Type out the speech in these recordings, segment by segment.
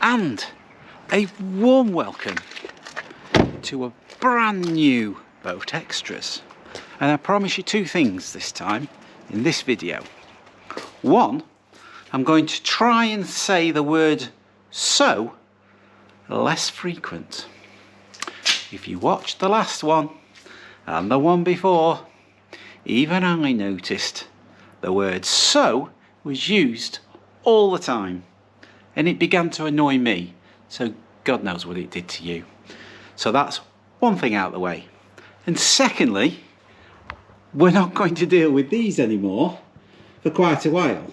and a warm welcome to a brand new Boat Extras. And I promise you two things this time in this video. One, I'm going to try and say the word so less frequent. If you watched the last one and the one before, even I noticed the word so was used all the time, and it began to annoy me, so God knows what it did to you. So that's one thing out of the way. And secondly, we're not going to deal with these anymore for quite a while.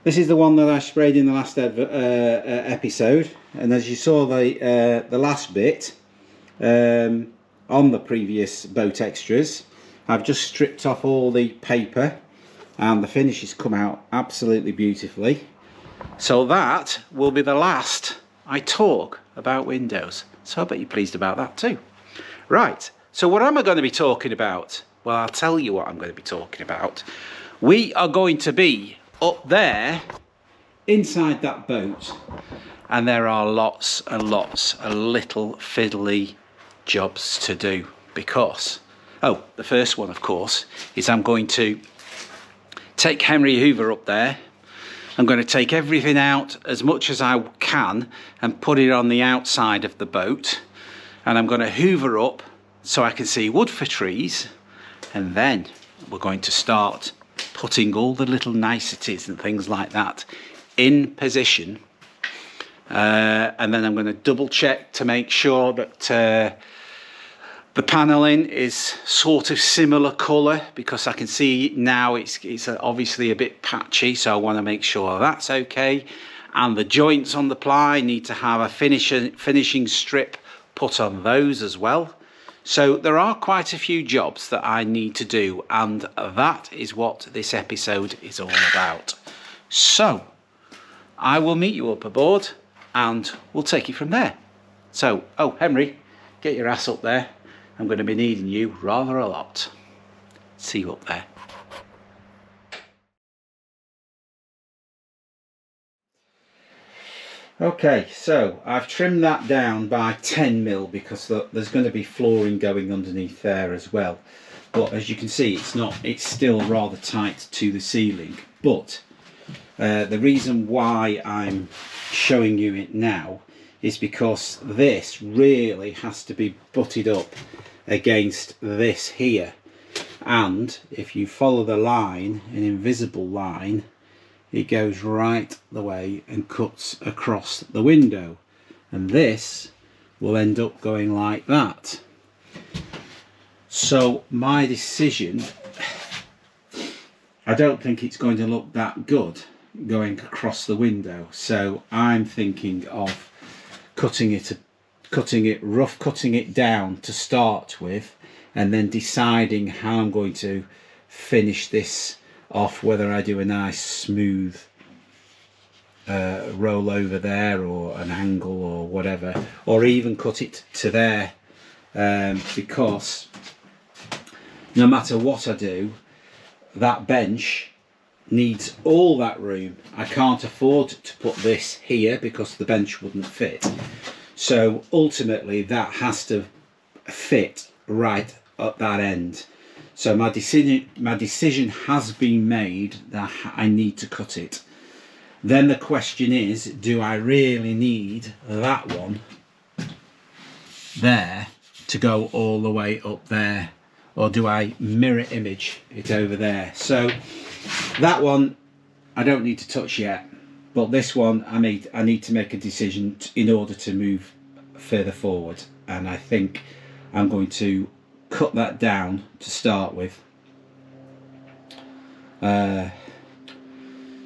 This is the one that I sprayed in the last episode, and as you saw the last bit on the previous Boat Extras, I've just stripped off all the paper and the finish has come out absolutely beautifully. So that will be the last I talk about windows. So I bet you're pleased about that too. Right, so what am I going to be talking about? Well, I'll tell you what I'm going to be talking about. We are going to be up there inside that boat, and there are lots and lots of little fiddly jobs to do because, oh, the first one of course is I'm going to take Henry Hoover up there. I'm going to take everything out as much as I can and put it on the outside of the boat, and I'm going to hoover up so I can see wood for trees, and then we're going to start putting all the little niceties and things like that in position, and then I'm going to double check to make sure that the panelling is sort of similar colour, because I can see now it's obviously a bit patchy, so I want to make sure that's okay. And the joints on the ply need to have a finishing strip put on those as well. So there are quite a few jobs that I need to do, and that is what this episode is all about. So I will meet you up aboard and we'll take it from there. So, oh Henry, get your ass up there. I'm going to be needing you rather a lot. See you up there. Okay, so I've trimmed that down by 10mm because there's going to be flooring going underneath there as well. But as you can see, it's still rather tight to the ceiling. But the reason why I'm showing you it now is because this really has to be butted up against this here, and if you follow the line, an invisible line, it goes right the way and cuts across the window, and this will end up going like that. So my decision, I don't think it's going to look that good going across the window, so I'm thinking of cutting it down to start with, and then deciding how I'm going to finish this off, whether I do a nice smooth roll over there or an angle or whatever, or even cut it to there, because no matter what I do, that bench needs all that room. I can't afford to put this here because the bench wouldn't fit. So ultimately that has to fit right at that end. So my decision has been made that I need to cut it. Then the question is, do I really need that one there to go all the way up there, or do I mirror image it over there? So that one I don't need to touch yet. But this one, I need to make a decision in order to move further forward, and I think I'm going to cut that down to start with. Do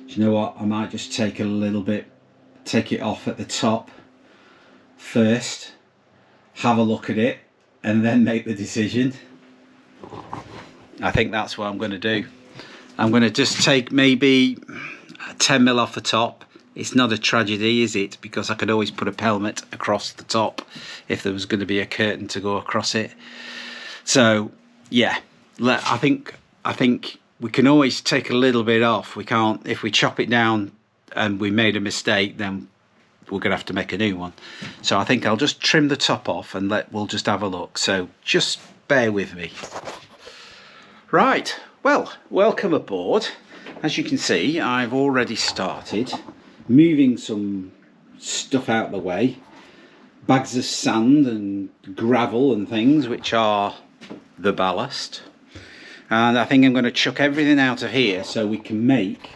you know what? I might just take it off at the top first, have a look at it, and then make the decision. I think that's what I'm going to do. I'm going to just take maybe 10mm off the top. It's not a tragedy, is it? Because I could always put a pelmet across the top if there was going to be a curtain to go across it. So yeah, I think we can always take a little bit off. We can't, if we chop it down and we made a mistake, then we're going to have to make a new one. So I think I'll just trim the top off and we'll just have a look. So just bear with me. Right, well, welcome aboard. As you can see, I've already started moving some stuff out of the way. Bags of sand and gravel and things, which are the ballast. And I think I'm going to chuck everything out of here so we can make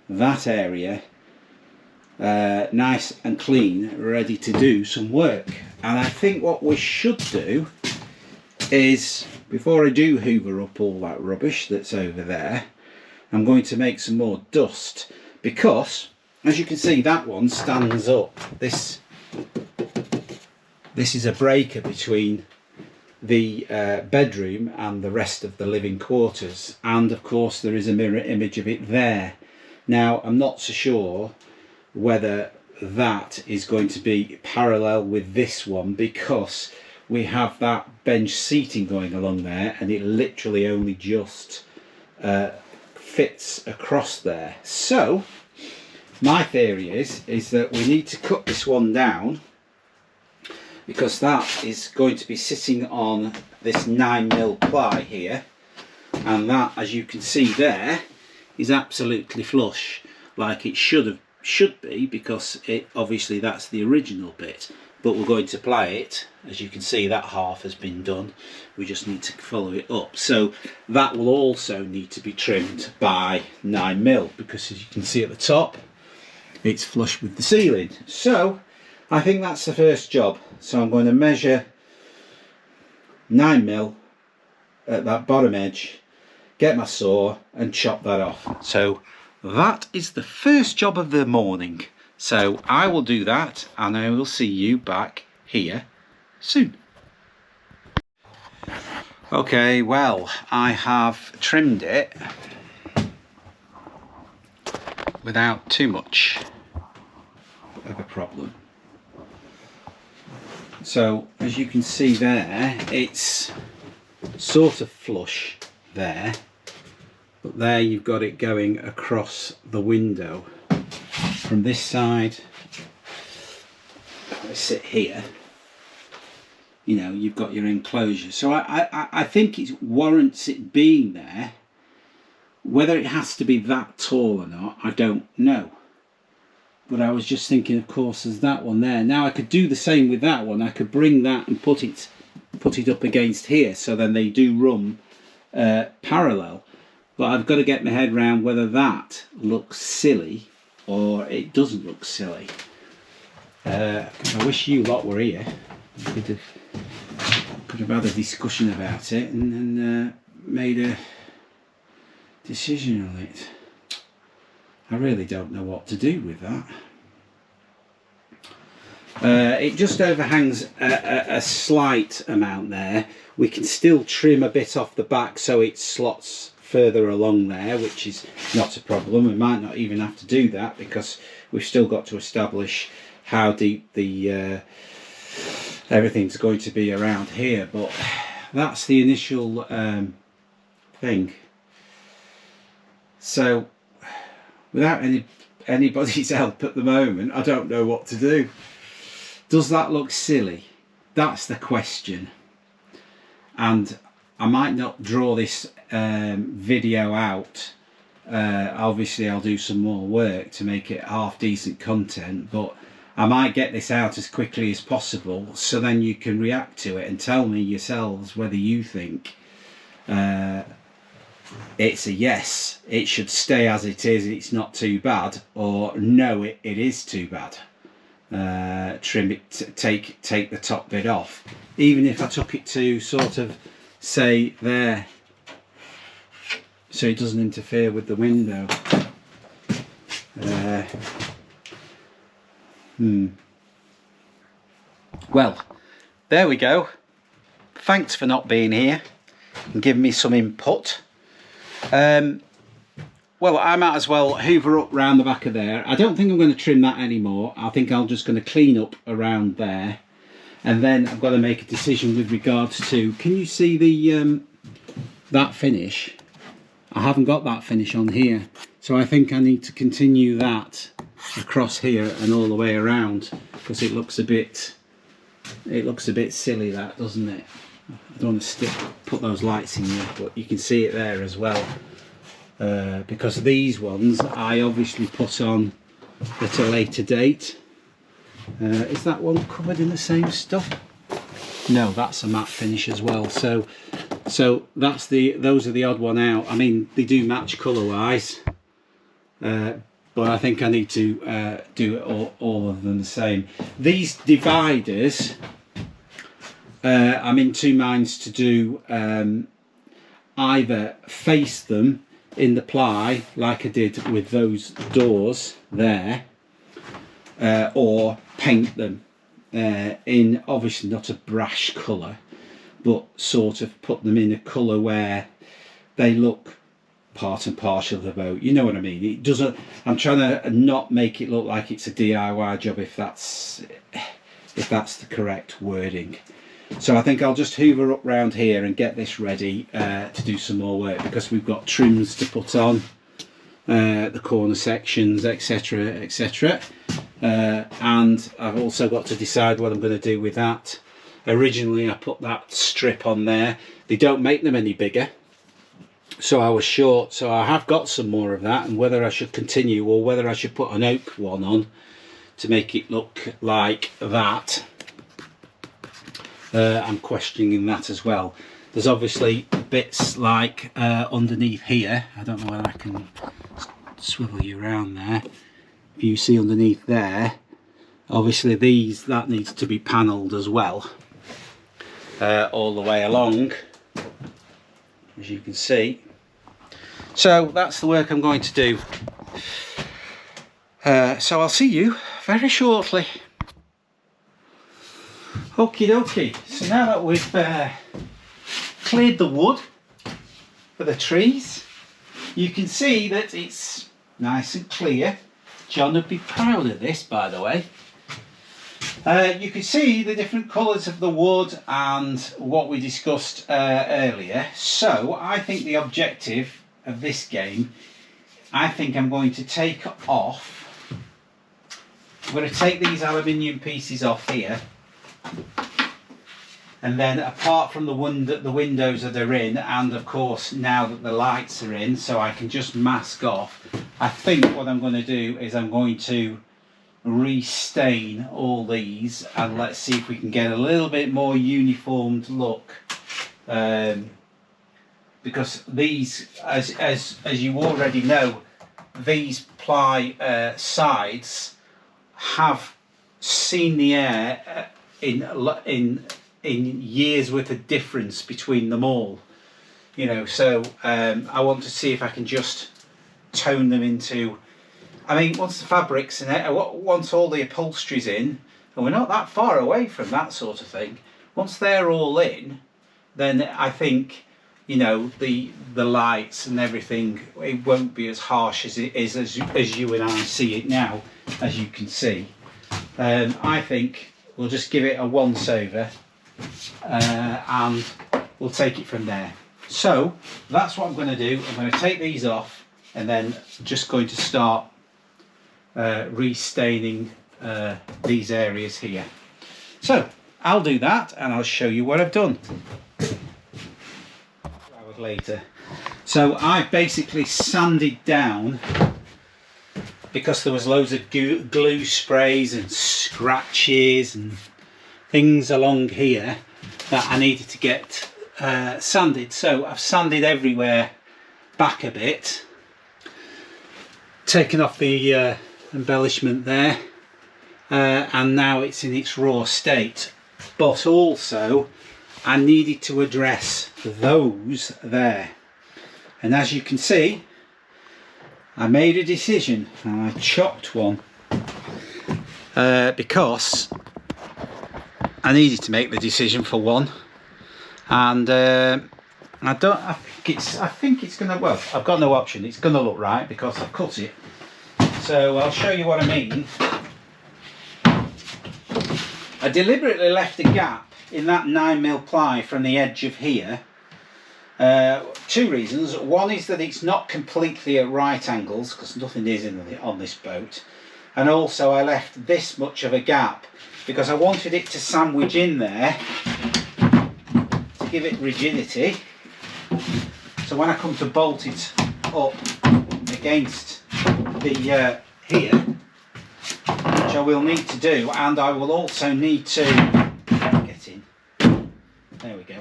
that area nice and clean, ready to do some work. And I think what we should do is, before I do hoover up all that rubbish that's over there, I'm going to make some more dust, because as you can see, that one stands up. This is a breaker between the bedroom and the rest of the living quarters, and of course there is a mirror image of it there. Now I'm not so sure whether that is going to be parallel with this one, because we have that bench seating going along there and it literally only just fits across there. So my theory is that we need to cut this one down, because that is going to be sitting on this 9mm ply here, and that, as you can see there, is absolutely flush, like it should be, because it obviously that's the original bit. But we're going to ply it. As you can see, that half has been done. We just need to follow it up. So that will also need to be trimmed by 9mm, because as you can see at the top, it's flush with the ceiling. So I think that's the first job. So I'm going to measure 9mm at that bottom edge, get my saw and chop that off. So that is the first job of the morning. So I will do that and I will see you back here soon. Okay, well, I have trimmed it without too much of a problem. So as you can see there, it's sort of flush there, but there you've got it going across the window. From this side, if I sit here, you know, you've got your enclosure. So I think it warrants it being there. Whether it has to be that tall or not, I don't know. But I was just thinking, of course, there's that one there. Now I could do the same with that one. I could bring that and put it up against here, so then they do run parallel. But I've got to get my head around whether that looks silly or it doesn't look silly. I wish you lot were here. We could have had a discussion about it and made a decision on it. I really don't know what to do with that. It just overhangs a slight amount there. We can still trim a bit off the back so it slots further along there, which is not a problem. We might not even have to do that, because we've still got to establish how deep the everything's going to be around here. But that's the initial thing. So without anybody's help at the moment, I don't know what to do. Does that look silly? That's the question. And I might not draw this video out. Obviously I'll do some more work to make it half decent content, but I might get this out as quickly as possible, so then you can react to it and tell me yourselves whether you think it's a yes, it should stay as it is, it's not too bad, or no, it is too bad. Trim it, take the top bit off. Even if I took it to sort of say there, so it doesn't interfere with the window. Well, there we go. Thanks for not being here and giving me some input. Well, I might as well hoover up round the back of there. I don't think I'm going to trim that anymore. I think I'm just going to clean up around there, and then I've got to make a decision with regards to, can you see the that finish? I haven't got that finish on here, so I think I need to continue that across here and all the way around, because it looks a bit silly, that, doesn't it? I don't want to put those lights in there, but you can see it there as well, because these ones I obviously put on at a later date. Is that one covered in the same stuff? No, that's a matte finish as well. So those are the odd one out. I mean, they do match colour wise, but I think I need to do it all of them the same. These dividers, I'm in two minds to do either face them in the ply like I did with those doors there, or paint them in obviously not a brash colour, but sort of put them in a colour where they look part and parcel of the boat. You know what I mean? It doesn't. I'm trying to not make it look like it's a DIY job, if that's the correct wording. So I think I'll just hoover up round here and get this ready to do some more work, because we've got trims to put on, the corner sections, etc, etc, and I've also got to decide what I'm going to do with that. Originally I put that strip on there. They don't make them any bigger, so I was short, so I have got some more of that, and whether I should continue or whether I should put an oak one on to make it look like that, I'm questioning that as well. There's obviously bits like underneath here. I don't know whether I can swivel you around there. If you see underneath there, obviously that needs to be panelled as well, all the way along, as you can see. So that's the work I'm going to do. So I'll see you very shortly. Okie dokie. So now that we've cleared the wood for the trees, you can see that it's nice and clear. John would be proud of this, by the way. You can see the different colours of the wood and what we discussed earlier. So I think the objective of this game, I think I'm going to take off. I'm going to take these aluminium pieces off here, and then apart from the windows that they're in, and of course now that the lights are in, so I can just mask off, I think what I'm going to do is I'm going to restain all these, and let's see if we can get a little bit more uniformed look, because these, as you already know, these ply sides have seen the air in years worth of difference between them all, you know. So I want to see if I can just tone them into, I mean, once the fabric's in it, once all the upholstery's in, and we're not that far away from that sort of thing, once they're all in, then I think, you know, the lights and everything, it won't be as harsh as it is as you and I see it now, as you can see. I think we'll just give it a once over, and we'll take it from there. So that's what I'm going to do. I'm going to take these off, and then just going to start restaining these areas here. So I'll do that and I'll show you what I've done. Hours later. So I basically sanded down, because there was loads of glue sprays and scratches and things along here that I needed to get sanded. So I've sanded everywhere back a bit, taken off the embellishment there, and now it's in its raw state. But also I needed to address those there, and as you can see, I made a decision and I chopped one, because I needed to make the decision for one, and I think it's gonna, well, I've got no option, it's gonna look right because I've cut it. So I'll show you what I mean. I deliberately left a gap in that 9mm ply from the edge of here. Two reasons. One is that it's not completely at right angles, because nothing is on this boat, and also I left this much of a gap because I wanted it to sandwich in there to give it rigidity, so when I come to bolt it up against the here, which I will need to do, and I will also need to get in, there we go,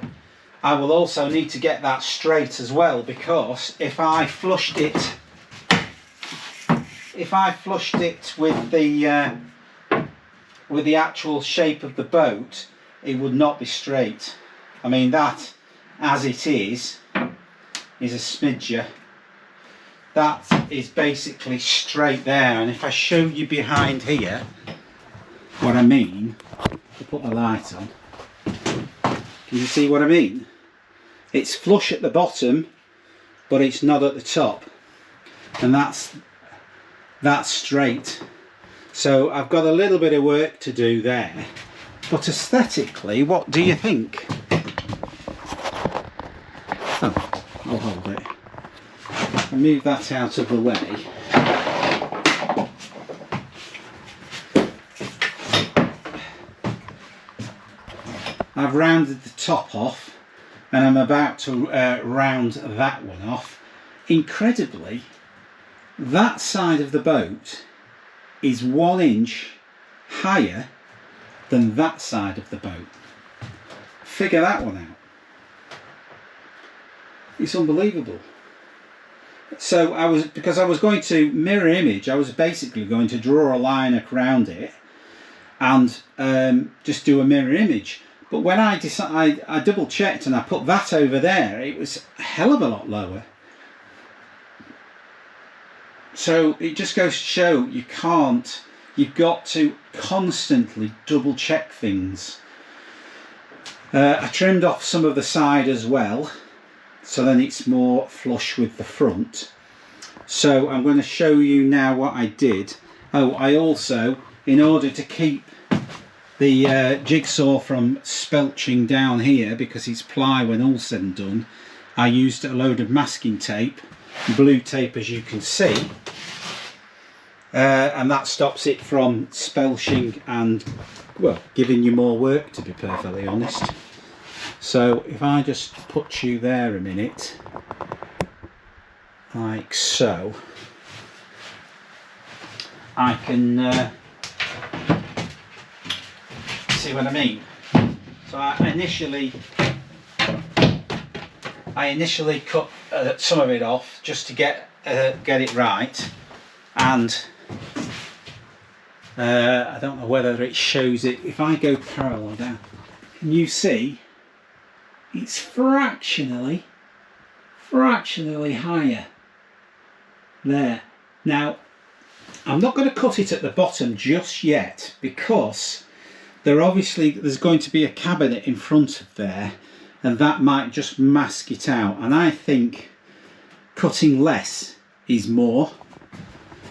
I will also need to get that straight as well, because if I flushed it with the actual shape of the boat, it would not be straight. I mean, that as it is a smidger. That is basically straight there, and if I show you behind here what I mean, I'll put the light on. Can you see what I mean? It's flush at the bottom, but it's not at the top, and that's straight. So I've got a little bit of work to do there, but aesthetically, what do you think? Oh, I'll hold it. I'll move that out of the way. I've rounded the top off, and I'm about to round that one off. Incredibly, that side of the boat is 1 inch higher than that side of the boat. Figure that one out. It's unbelievable. So because I was going to mirror image, I was basically going to draw a line around it and just do a mirror image. But when I double checked and I put that over there, it was a hell of a lot lower. So it just goes to show you can't, you've got to constantly double check things. I trimmed off some of the side as well, so then it's more flush with the front. So I'm going to show you now what I did. Oh, I also, in order to keep the jigsaw from spelching down here, because it's ply when all said and done, I used a load of masking tape, blue tape as you can see, and that stops it from spelching and, well, giving you more work, to be perfectly honest. So if I just put you there a minute, like so, I can see what I mean. So I initially cut some of it off just to get it right, and I don't know whether it shows it. If I go parallel down, can you see it's fractionally higher there. Now I'm not going to cut it at the bottom just yet, because there's going to be a cabinet in front of there, and that might just mask it out, and I think cutting less is more.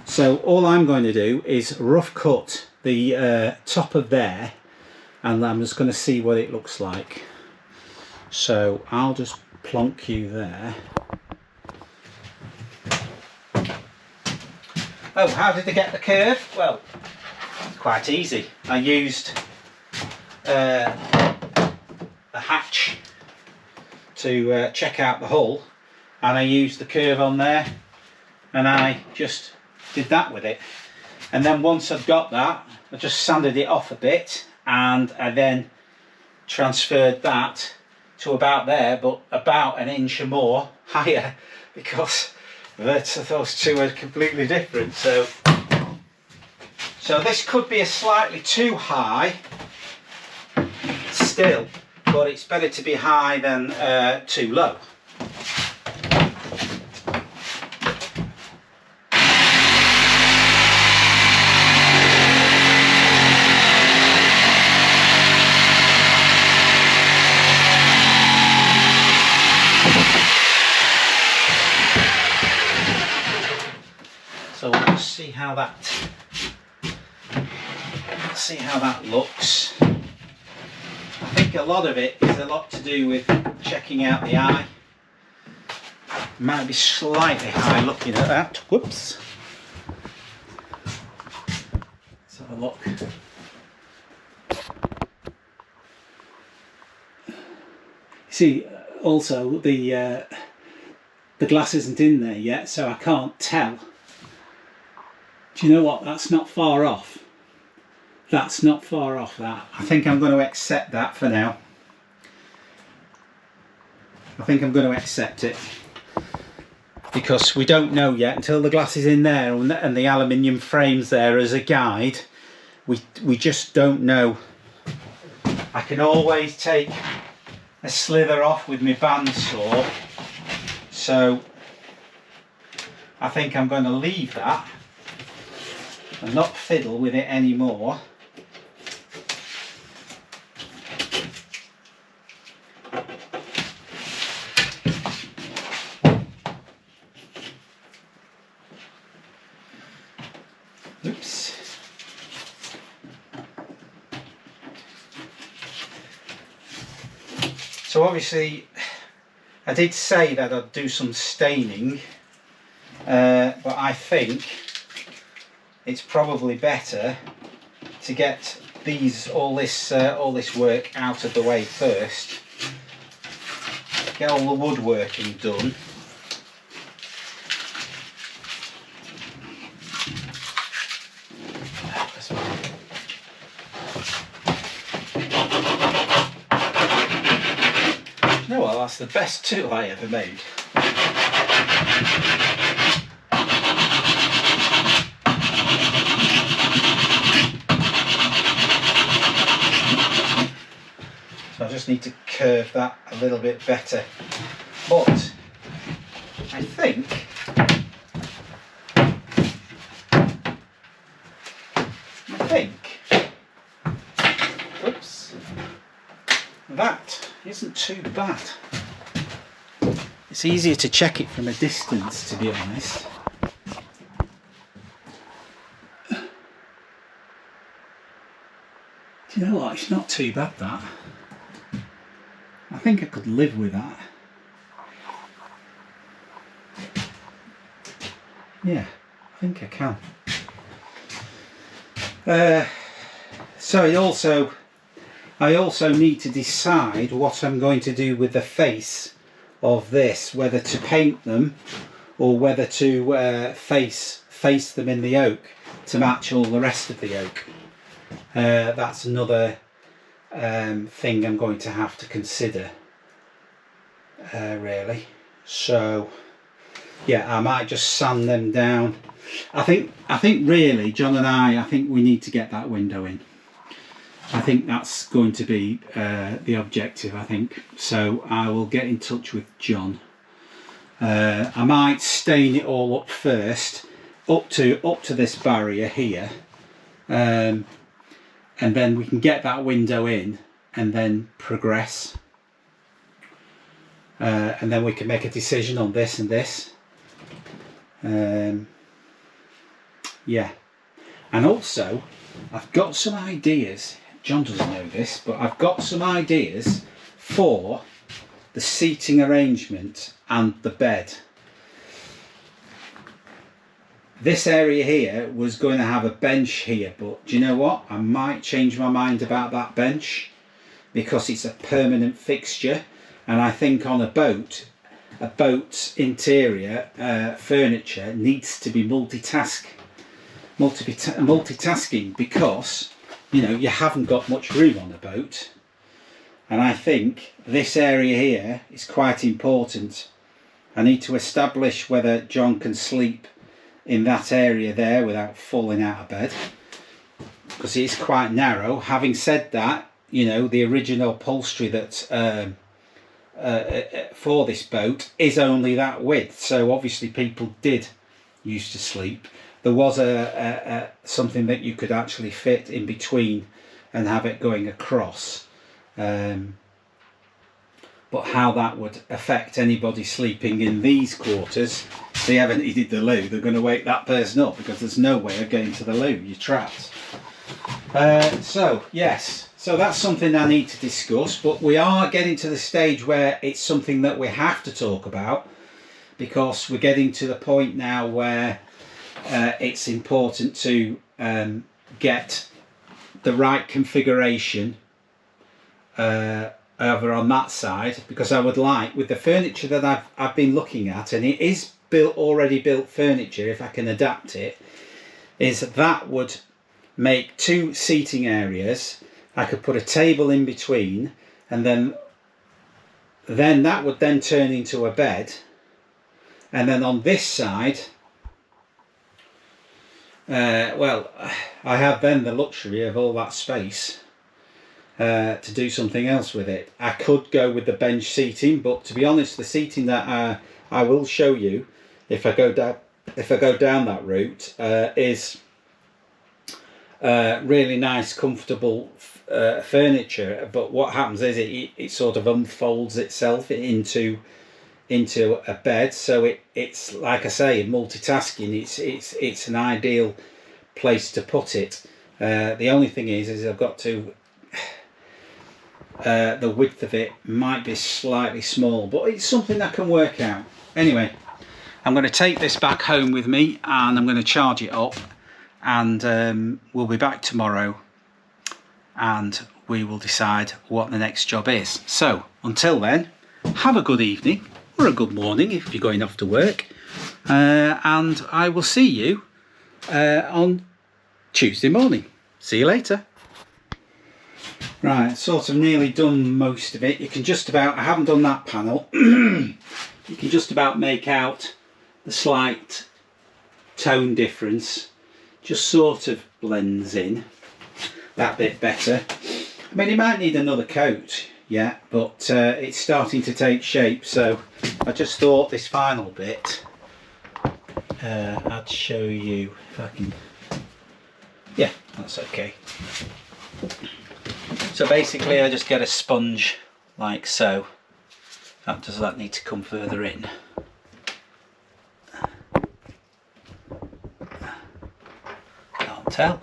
So all I'm going to do is rough cut the top of there, and I'm just going to see what it looks like. So I'll just plonk you there. Oh, how did I get the curve? Well, quite easy. I used a hatch to check out the hull, and I used the curve on there, and I just did that with it. And then once I've got that, I just sanded it off a bit, and I then transferred that to about there, but about 1 inch or more higher, because those two are completely different. So this could be a slightly too high still, but it's better to be high than too low. So we'll just see how that looks. I think a lot of it is a lot to do with checking out the eye. Might be slightly high looking at that. Whoops. a look. See, also the glass isn't in there yet, so I can't tell. Do you know what? That's not far off. That's not far off, that. I think I'm going to accept that for now. I think I'm going to accept it, because we don't know yet until the glass is in there and the aluminium frame's there as a guide. We just don't know. I can always take a slither off with my bandsaw, so I think I'm going to leave that and not fiddle with it anymore. Oops. So obviously I did say that I'd do some staining, but I think it's probably better to get all this work out of the way first, get all the woodworking done. You know what, that's the best tool I ever made. So I just need to curve that a little bit better. But I think oops, that isn't too bad. It's easier to check it from a distance, to be honest. Do you know what? It's not too bad, that. I think I could live with that. Yeah, I think I can. So I also need to decide what I'm going to do with the face of this, whether to paint them or whether to face them in the oak to match all the rest of the oak. That's another thing I'm going to have to consider, really. So yeah, I might just sand them down. I think really, John and I think we need to get that window in. I think that's going to be the objective, I think. So I will get in touch with John. I might stain it all up first, up to this barrier here, and then we can get that window in and then progress. And then we can make a decision on this and this. Yeah, and also I've got some ideas. John doesn't know this, but I've got some ideas for the seating arrangement and the bed. This area here was going to have a bench here, but do you know what? I might change my mind about that bench, because it's a permanent fixture, and I think on a boat's interior furniture needs to be multitasking, because you know you haven't got much room on a boat, and I think this area here is quite important. I need to establish whether John can sleep in that area there without falling out of bed, because it's quite narrow. Having said that, you know, the original upholstery that for this boat is only that width, so obviously people did used to sleep. There was something that you could actually fit in between and have it going across, but how that would affect anybody sleeping in these quarters, they haven't needed the loo, they're going to wake that person up, because there's no way of getting to the loo, you're trapped. So yes, so that's something I need to discuss, but we are getting to the stage where it's something that we have to talk about, because we're getting to the point now where it's important to get the right configuration over on that side, because I would like, with the furniture that I've been looking at, and it is already built furniture if I can adapt it, is that would make 2 seating areas. I could put a table in between, and then that would then turn into a bed, and then on this side, well, I have then the luxury of all that space to do something else with it. I could go with the bench seating, but to be honest, the seating that I will show you if I go down that route is really nice, comfortable furniture. But what happens is it sort of unfolds itself into a bed, so it's like I say, multitasking. It's an ideal place to put it. The only thing is I've got to the width of it might be slightly small, but it's something I can work out. Anyway, I'm going to take this back home with me and I'm going to charge it up, and we'll be back tomorrow and we will decide what the next job is. So until then, have a good evening or a good morning if you're going off to work, and I will see you on Tuesday morning. See you later. Right, sort of nearly done most of it. You can just about, I haven't done that panel, you can just about make out the slight tone difference, just sort of blends in that bit better. I mean, it might need another coat, yeah, but it's starting to take shape, so I just thought this final bit I'd show you if I can. Yeah, that's okay. So basically I just get a sponge like so. Does that need to come further in? Can't tell.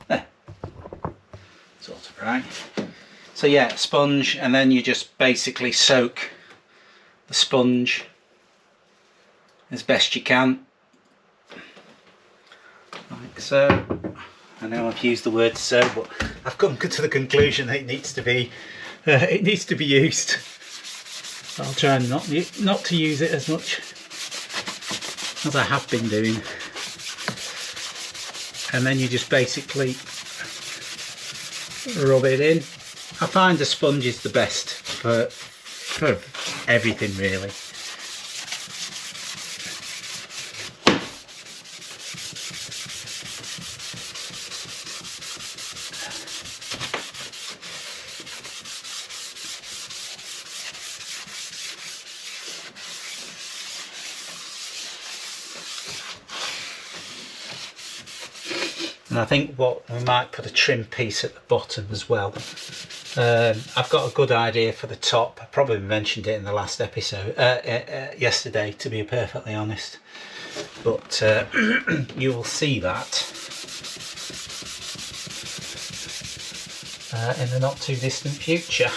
There. Sort of right. So yeah, sponge, and then you just basically soak the sponge as best you can. Like so. I know I've used the word so, but I've come to the conclusion that it needs to be used. I'll try not to use it as much as I have been doing. And then you just basically rub it in. I find the sponge is the best for everything really. And I think we might put a trim piece at the bottom as well. I've got a good idea for the top. I probably mentioned it in the last episode, yesterday, to be perfectly honest. But you will see that in the not too distant future.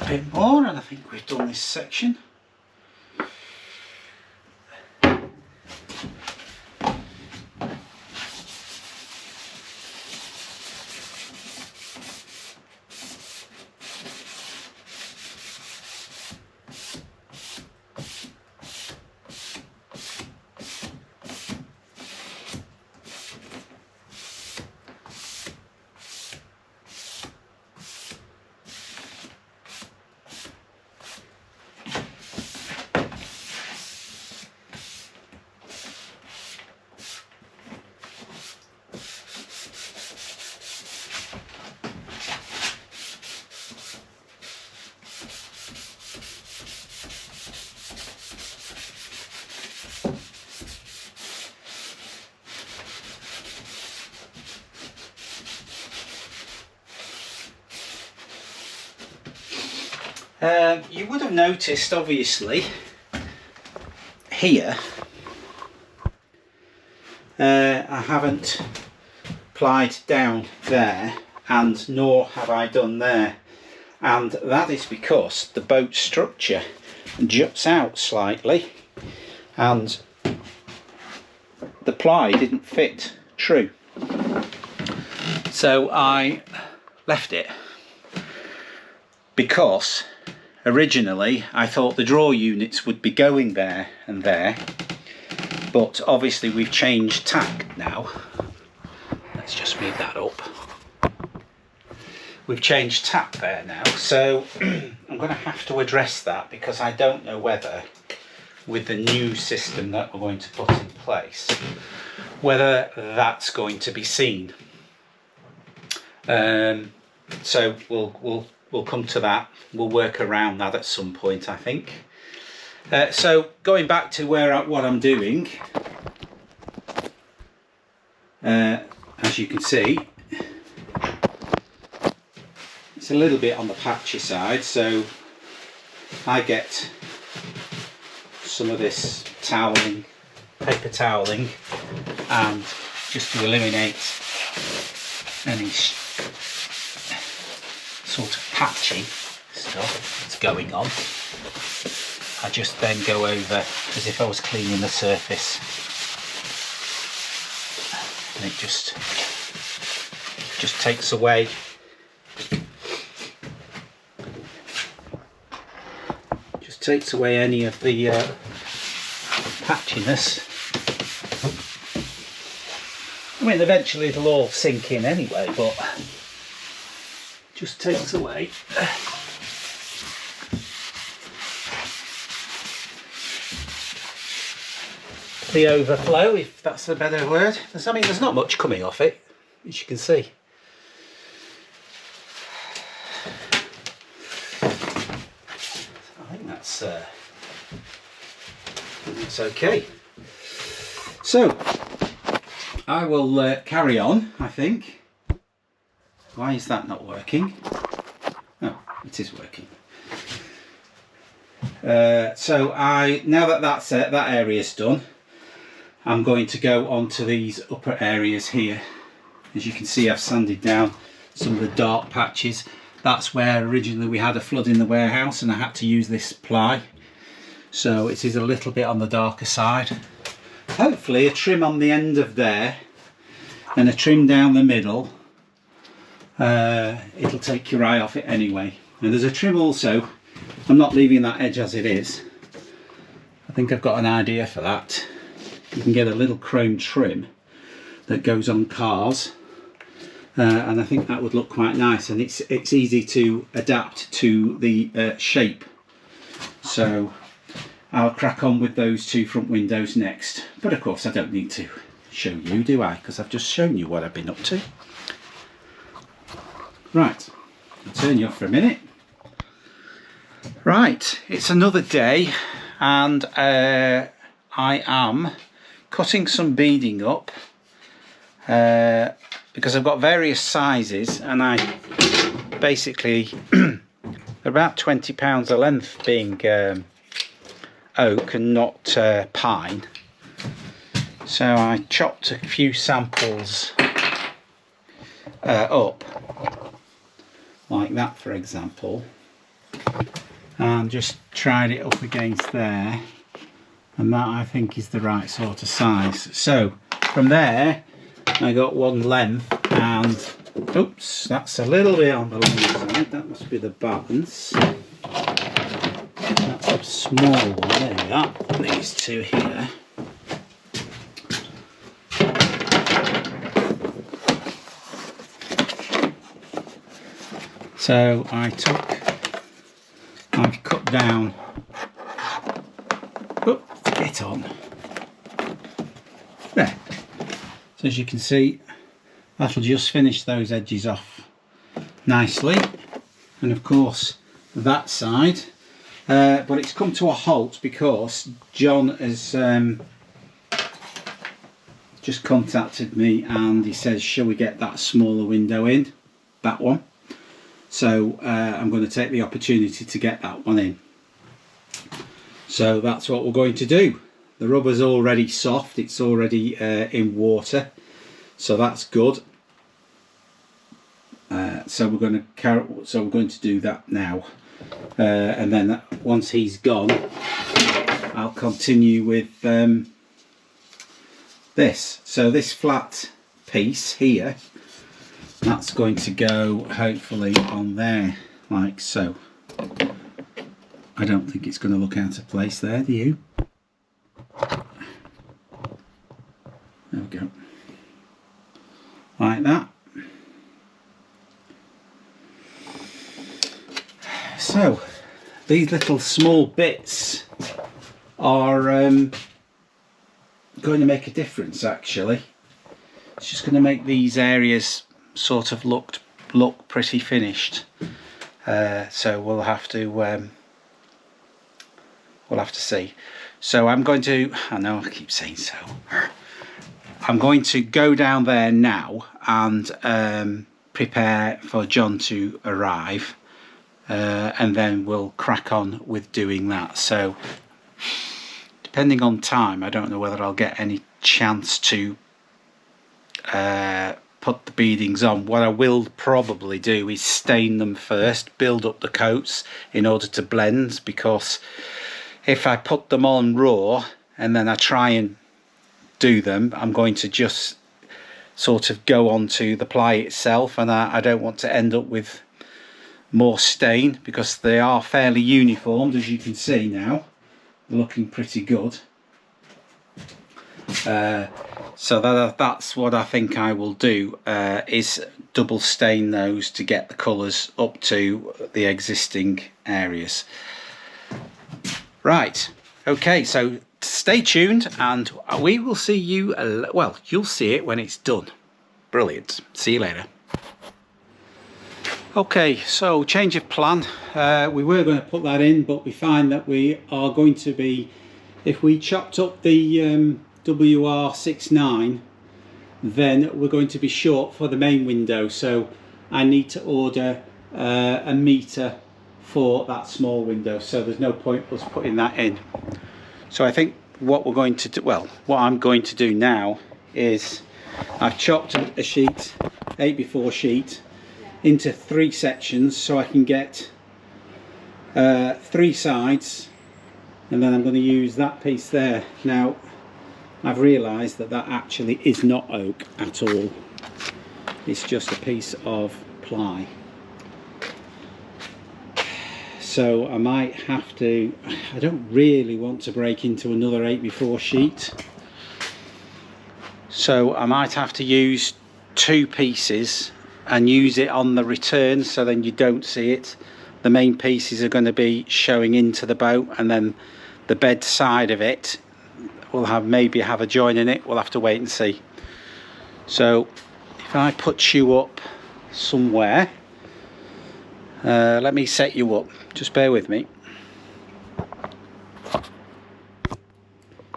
bit more and I think we've done this section. You would have noticed, obviously, here I haven't plied down there, and nor have I done there, and that is because the boat structure juts out slightly and the ply didn't fit true, so I left it. Because originally I thought the draw units would be going there and there, but obviously we've changed tack now. Let's just move that up. We've changed tack there now, so I'm going to have to address that, because I don't know whether, with the new system that we're going to put in place, whether that's going to be seen. So we'll come to that. We'll work around that at some point, I think. So going back to what I'm doing, as you can see, it's a little bit on the patchy side, so I get some of this toweling, paper toweling, and just to eliminate any sort of patchy stuff that's going on, I just then go over as if I was cleaning the surface, and it just takes away any of the patchiness. I mean, eventually it'll all sink in anyway, but just takes away the overflow, if that's a better word. I mean, there's not much coming off it, as you can see. I think that's okay. So I will carry on, I think. Why is that not working? Oh, it is working. So now that that area's done, I'm going to go on to these upper areas here. As you can see, I've sanded down some of the dark patches. That's where originally we had a flood in the warehouse and I had to use this ply. So it is a little bit on the darker side. Hopefully a trim on the end of there and a trim down the middle. It'll take your eye off it anyway. And there's a trim also. I'm not leaving that edge as it is. I think I've got an idea for that. You can get a little chrome trim that goes on cars, and I think that would look quite nice, and it's easy to adapt to the shape. So I'll crack on with those two front windows next, but of course I don't need to show you, do I? Because I've just shown you what I've been up to. Right, I'll turn you off for a minute. Right, it's another day, and I am cutting some beading up because I've got various sizes, and I basically about 20 pounds a length being oak and not pine. So I chopped a few samples up like that, for example, and just tried it up against there, and that I think is the right sort of size. So from there I got one length, and oops, that's a little bit on the long side, that must be the balance. That's a small one, there we are, these two here. So I've cut down, get on, there. So as you can see, that'll just finish those edges off nicely. And of course that side, but it's come to a halt because John has just contacted me and he says, shall we get that smaller window in, that one? So I'm going to take the opportunity to get that one in. So that's what we're going to do. The rubber's already soft, it's already in water, so that's good. So we're going to do that now, and then once he's gone, I'll continue with this. So this flat piece here, that's going to go hopefully on there, like so. I don't think it's going to look out of place there, do you? There we go. Like that. So, these little small bits are going to make a difference actually. It's just going to make these areas sort of look pretty finished. So we'll have to see. So I'm going to, I know I keep saying so, I'm going to go down there now and prepare for John to arrive, and then we'll crack on with doing that. So depending on time, I don't know whether I'll get any chance to put the beadings on. What I will probably do is stain them first, build up the coats in order to blend, because if I put them on raw and then I try and do them, I'm going to just sort of go onto the ply itself, and I don't want to end up with more stain, because they are fairly uniformed, as you can see now. They're looking pretty good. So that's what I think I will do, is double stain those to get the colours up to the existing areas. Right, okay, so stay tuned and we will see you, well, you'll see it when it's done. Brilliant. See you later. Okay, so change of plan. We were going to put that in, but we find that we are going to be, if we chopped up the WR69, then we're going to be short for the main window, so I need to order a metre for that small window, so there's no point us putting that in. So I think what we're going to do, well, what I'm going to do now is I've chopped a sheet, 8x4 sheet, into 3 sections so I can get 3 sides, and then I'm going to use that piece there. Now I've realised that that actually is not oak at all, it's just a piece of ply. So I might have to, I don't really want to break into another 8x4 sheet, so I might have to use 2 pieces and use it on the return, so then you don't see it. The main pieces are going to be showing into the boat, and then the bed side of it will maybe have a join in it. We'll have to wait and see. So if I put you up somewhere, let me set you up, just bear with me.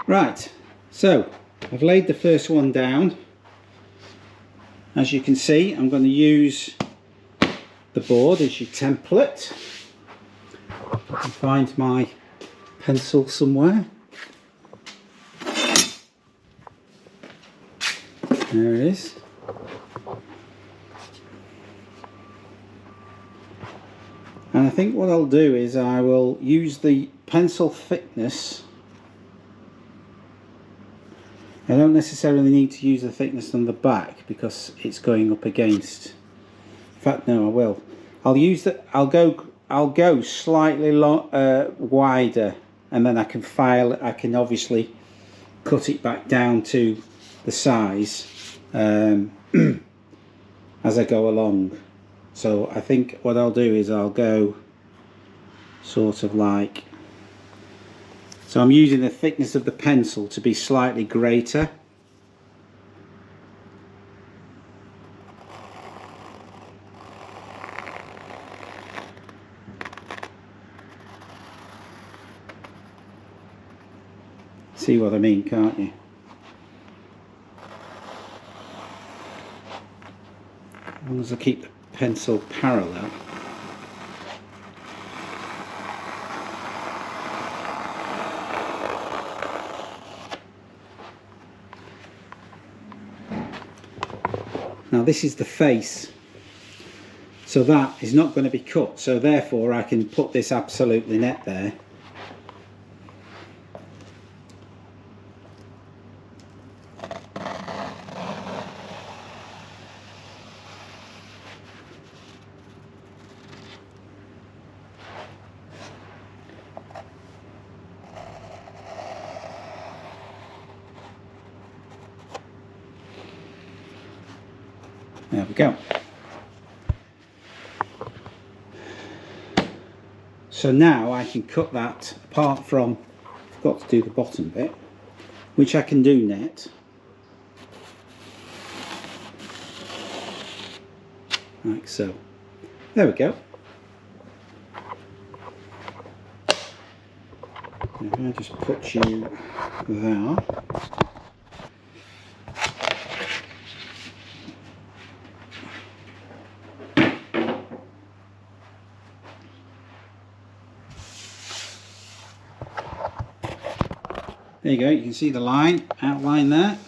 Right, so I've laid the first one down. As you can see, I'm going to use the board as your template. I can find my pencil somewhere. There it is. And I think what I'll do is I will use the pencil thickness. I don't necessarily need to use the thickness on the back because it's going up against. In fact, no, I will. I'll use the. I'll go slightly wider, and then I can file. I can obviously cut it back down to the size as I go along. So I think what I'll do is I'll go sort of like. So I'm using the thickness of the pencil to be slightly greater. See what I mean, can't you? As long as I keep the pencil parallel. Now this is the face, so that is not going to be cut, so therefore I can put this absolutely net there. There we go. So now I can cut that apart from, I forgot to do the bottom bit, which I can do net. Like so. There we go. If I just put you there. There you go, you can see the outline there.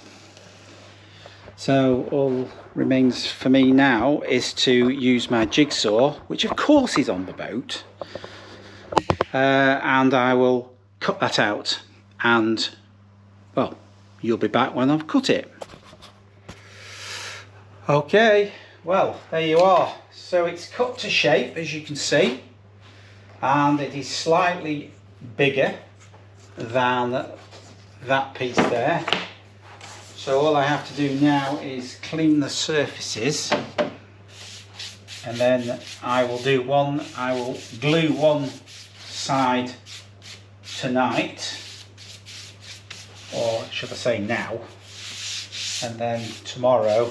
So all remains for me now is to use my jigsaw, which of course is on the boat, and I will cut that out, and well, you'll be back when I've cut it. Okay, well, there you are. So it's cut to shape, as you can see, and it is slightly bigger than that piece there. So all I have to do now is clean the surfaces, and then I will glue one side tonight, or should I say now, and then tomorrow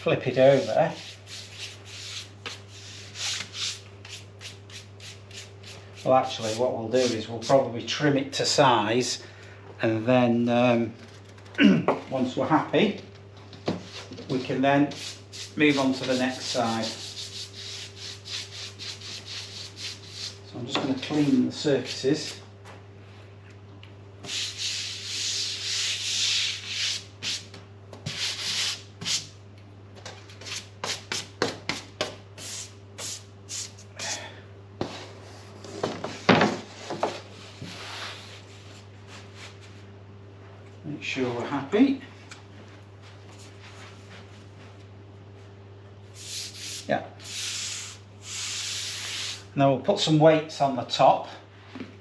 flip it over. Well, actually what we'll do is we'll probably trim it to size, and then once we're happy we can then move on to the next side. So I'm just going to clean the surfaces. Make sure we're happy. Yeah. Now we'll put some weights on the top,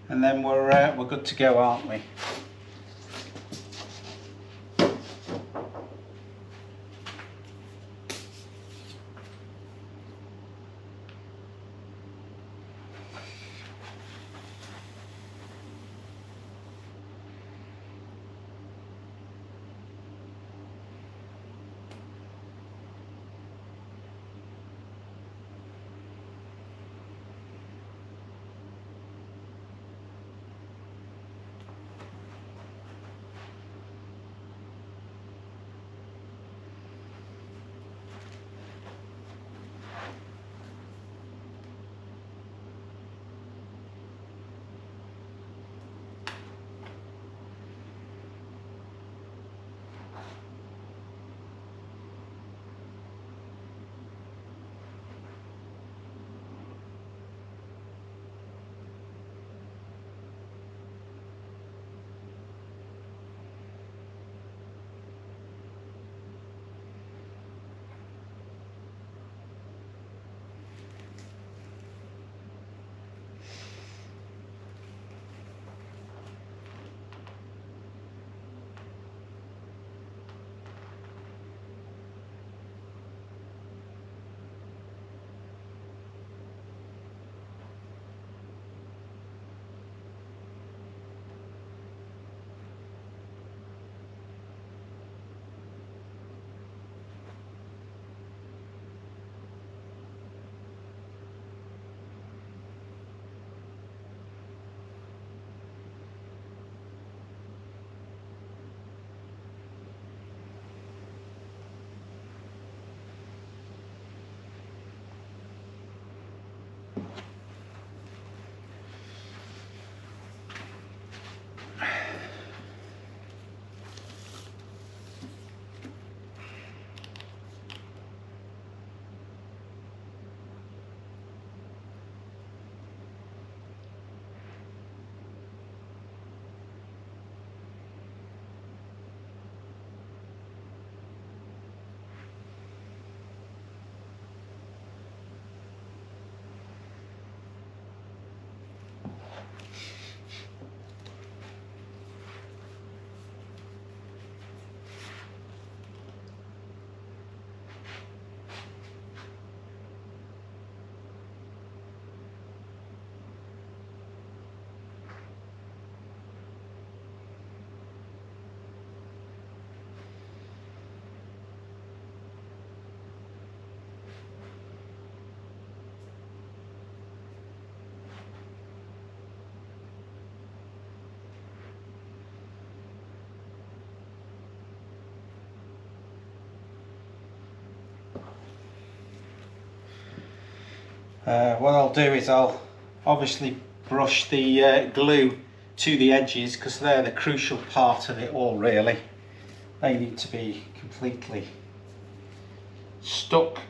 and then we're good to go, aren't we? What I'll do is I'll obviously brush the glue to the edges, because they're the crucial part of it all really. They need to be completely stuck.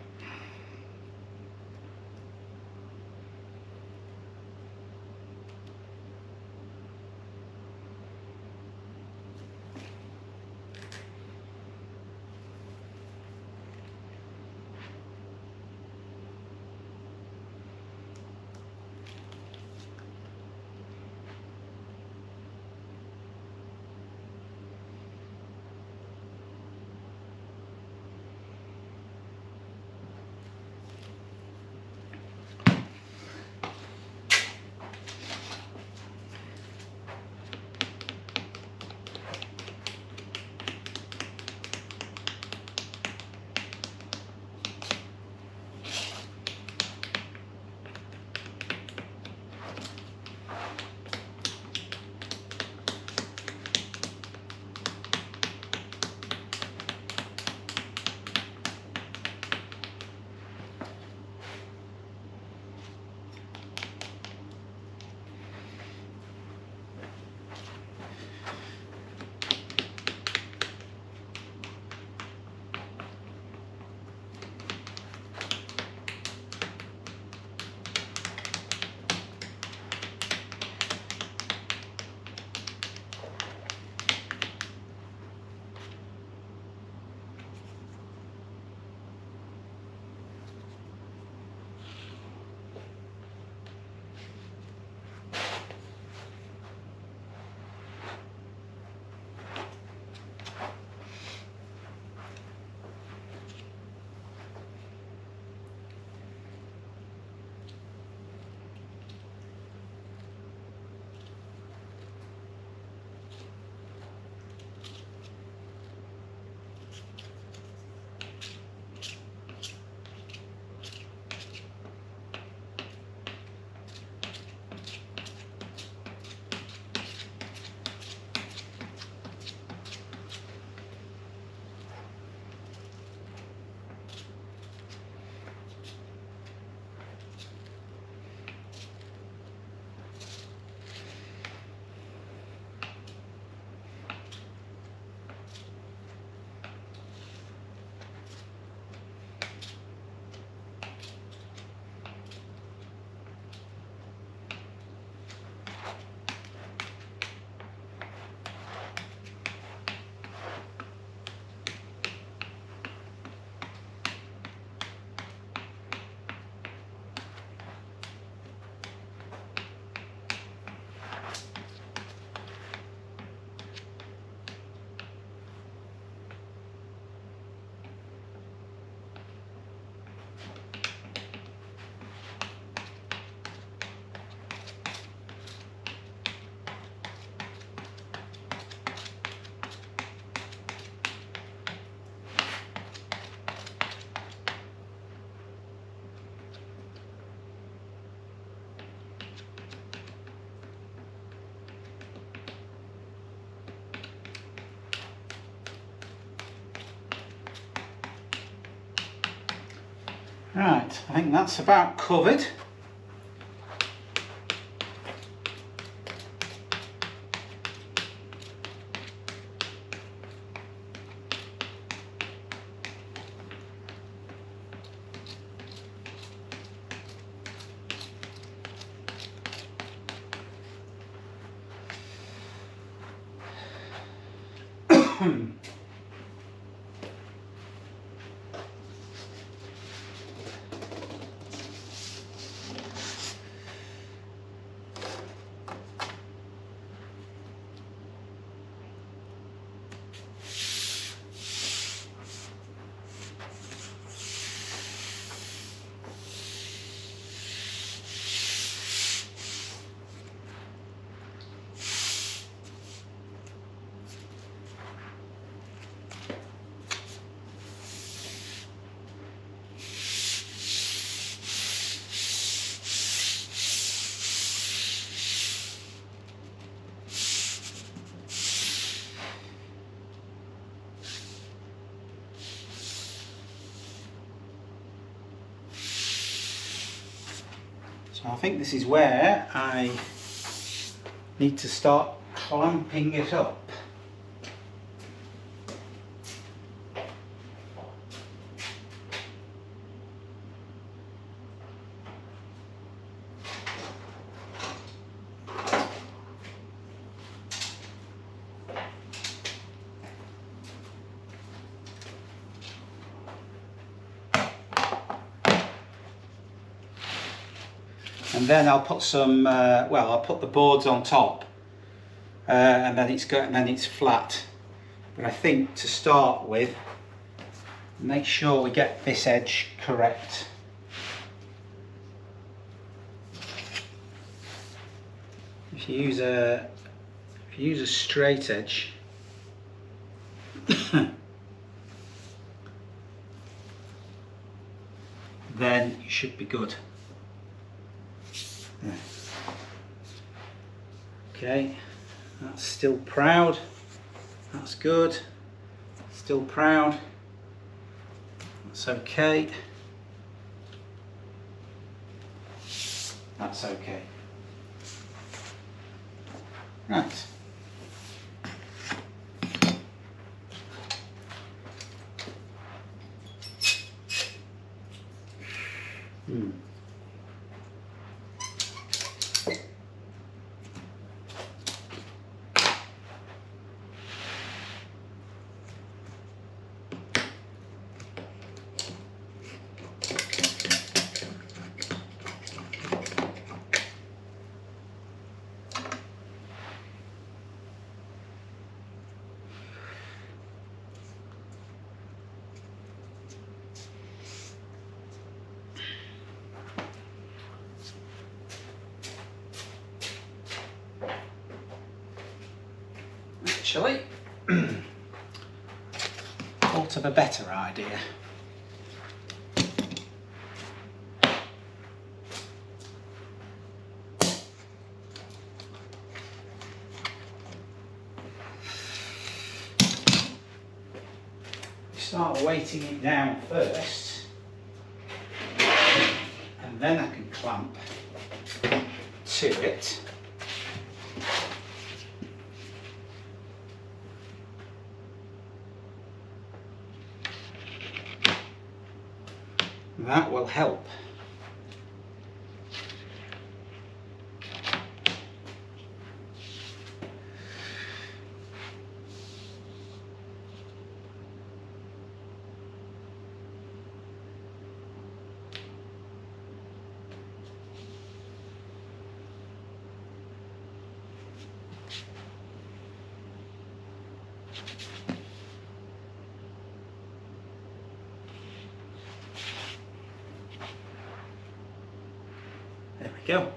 Right, I think that's about covered. So I think this is where I need to start clamping it up. And then I'll put some, I'll put the boards on top, and then it's flat. But I think to start with, make sure we get this edge correct. If you use a straight edge, then you should be good. Okay, that's still proud. That's good. Still proud. That's okay. That's okay. Right. Actually, thought of a better idea. Start weighting it down first, and then I can clamp to it. That will help. There we go.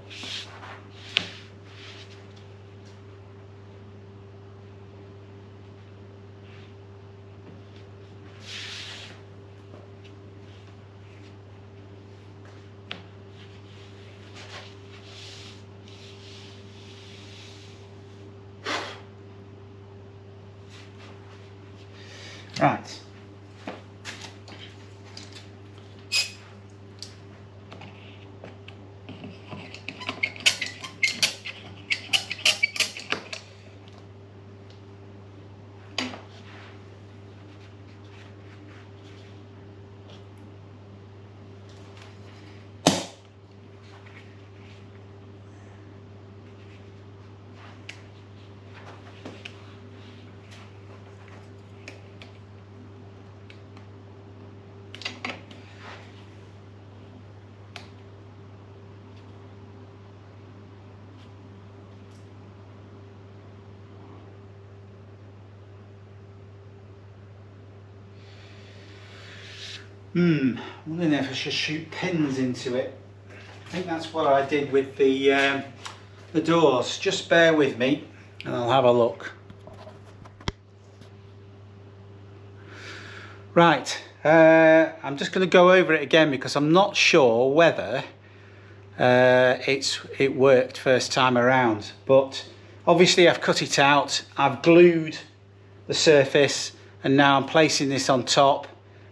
Right. I'm wondering if I should shoot pins into it. I think that's what I did with the doors. Just bear with me and I'll have a look. Right, I'm just going to go over it again because I'm not sure whether it worked first time around. But obviously I've cut it out, I've glued the surface, and now I'm placing this on top.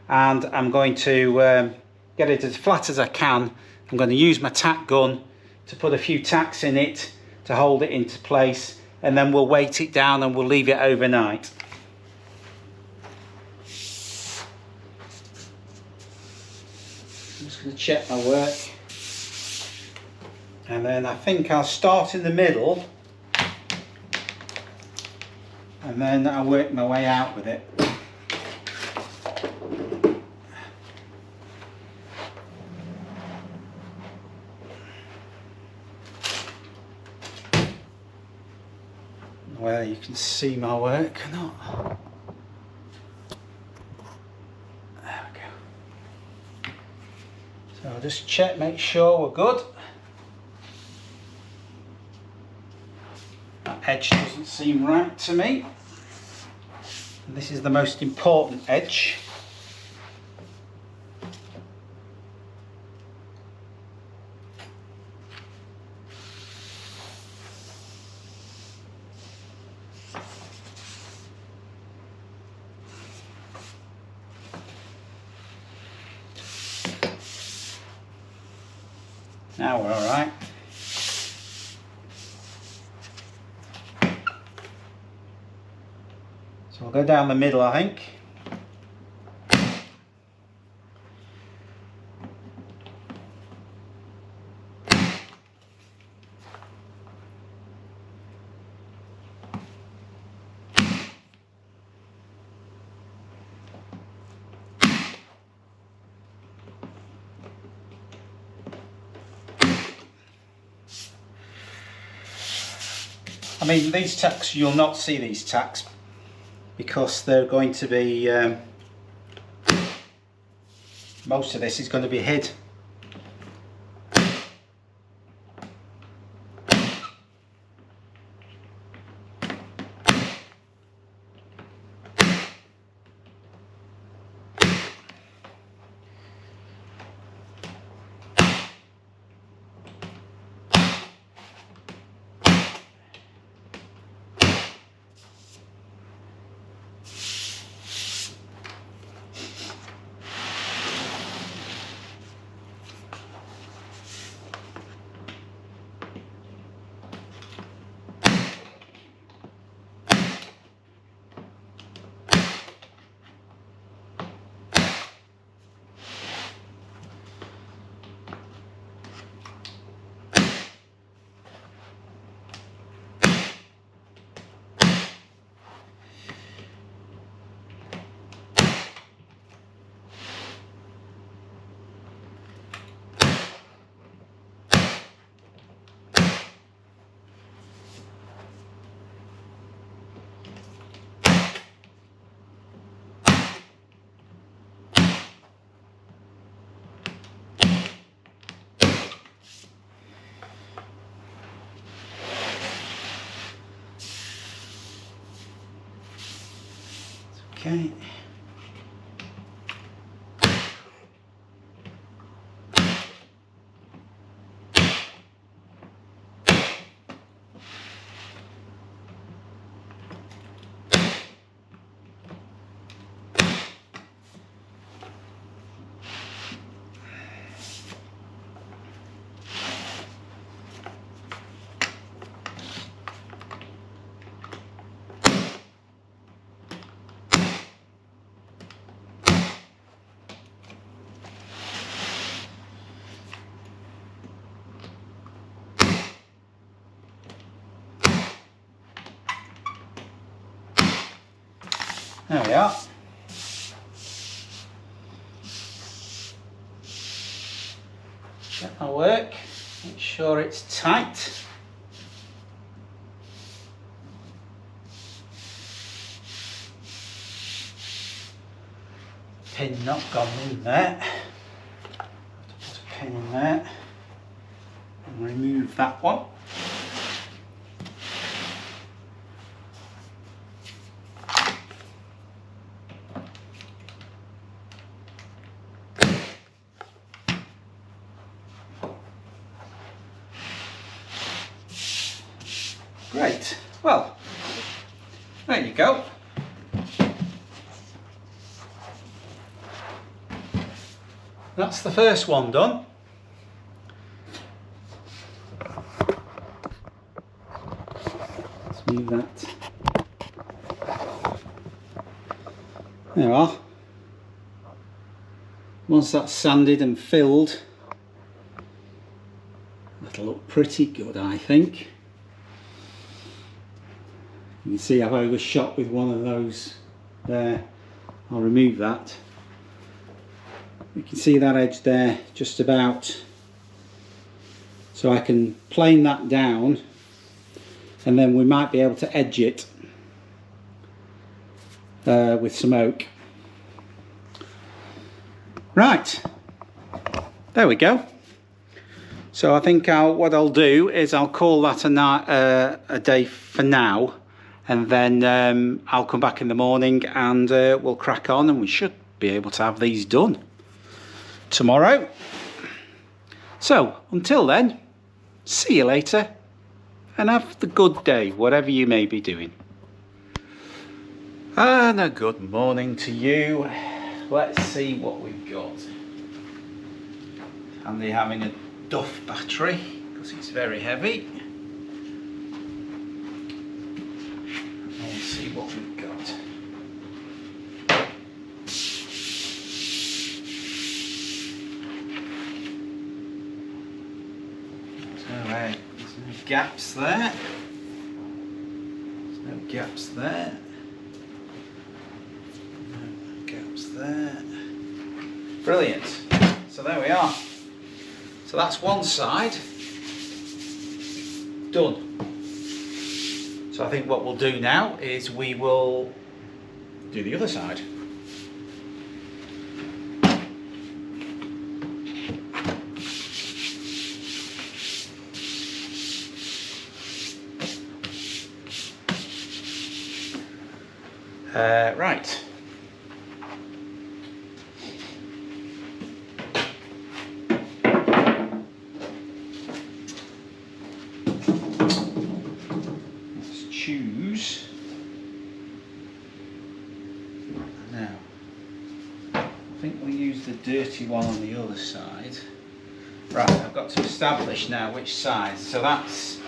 And I'm going to get it as flat as I can. I'm going to use my tack gun to put a few tacks in it to hold it into place, and then we'll weight it down and we'll leave it overnight. I'm just going to check my work, and then I think I'll start in the middle and then I'll work my way out with it. Whether you can see my work or not. There we go. So I'll just check, make sure we're good. That edge doesn't seem right to me. And this is the most important edge. Now we're all right. So we'll go down the middle, I think. I mean, these tacks, you'll not see these tacks because they're going to be, most of this is going to be hid. Okay. There we are. Check my work, make sure it's tight. Pin not gone in there. Put a pin in there and remove that one. Great, well, there you go. That's the first one done. leave that. There we are. Once that's sanded and filled, that'll look pretty good, I think. You can see I've overshot with one of those there. I'll remove that. You can see that edge there just about, so I can plane that down, and then we might be able to edge it with some oak. Right, there we go. So I think what I'll do is I'll call that a day for now, and then I'll come back in the morning and we'll crack on, and we should be able to have these done tomorrow. So until then, see you later, and have the good day, whatever you may be doing. And a good morning to you. Let's see what we've got. Handy having a Duff battery because it's very heavy. Let's see what we've got. So there's no gaps there. There's no gaps there. No gaps there. Brilliant. So there we are. So that's one side done. So I think what we'll do now is we will do the other side. Right. Choose. Now, I think we'll use the dirty one on the other side. Right, I've got to establish now which side. So that's.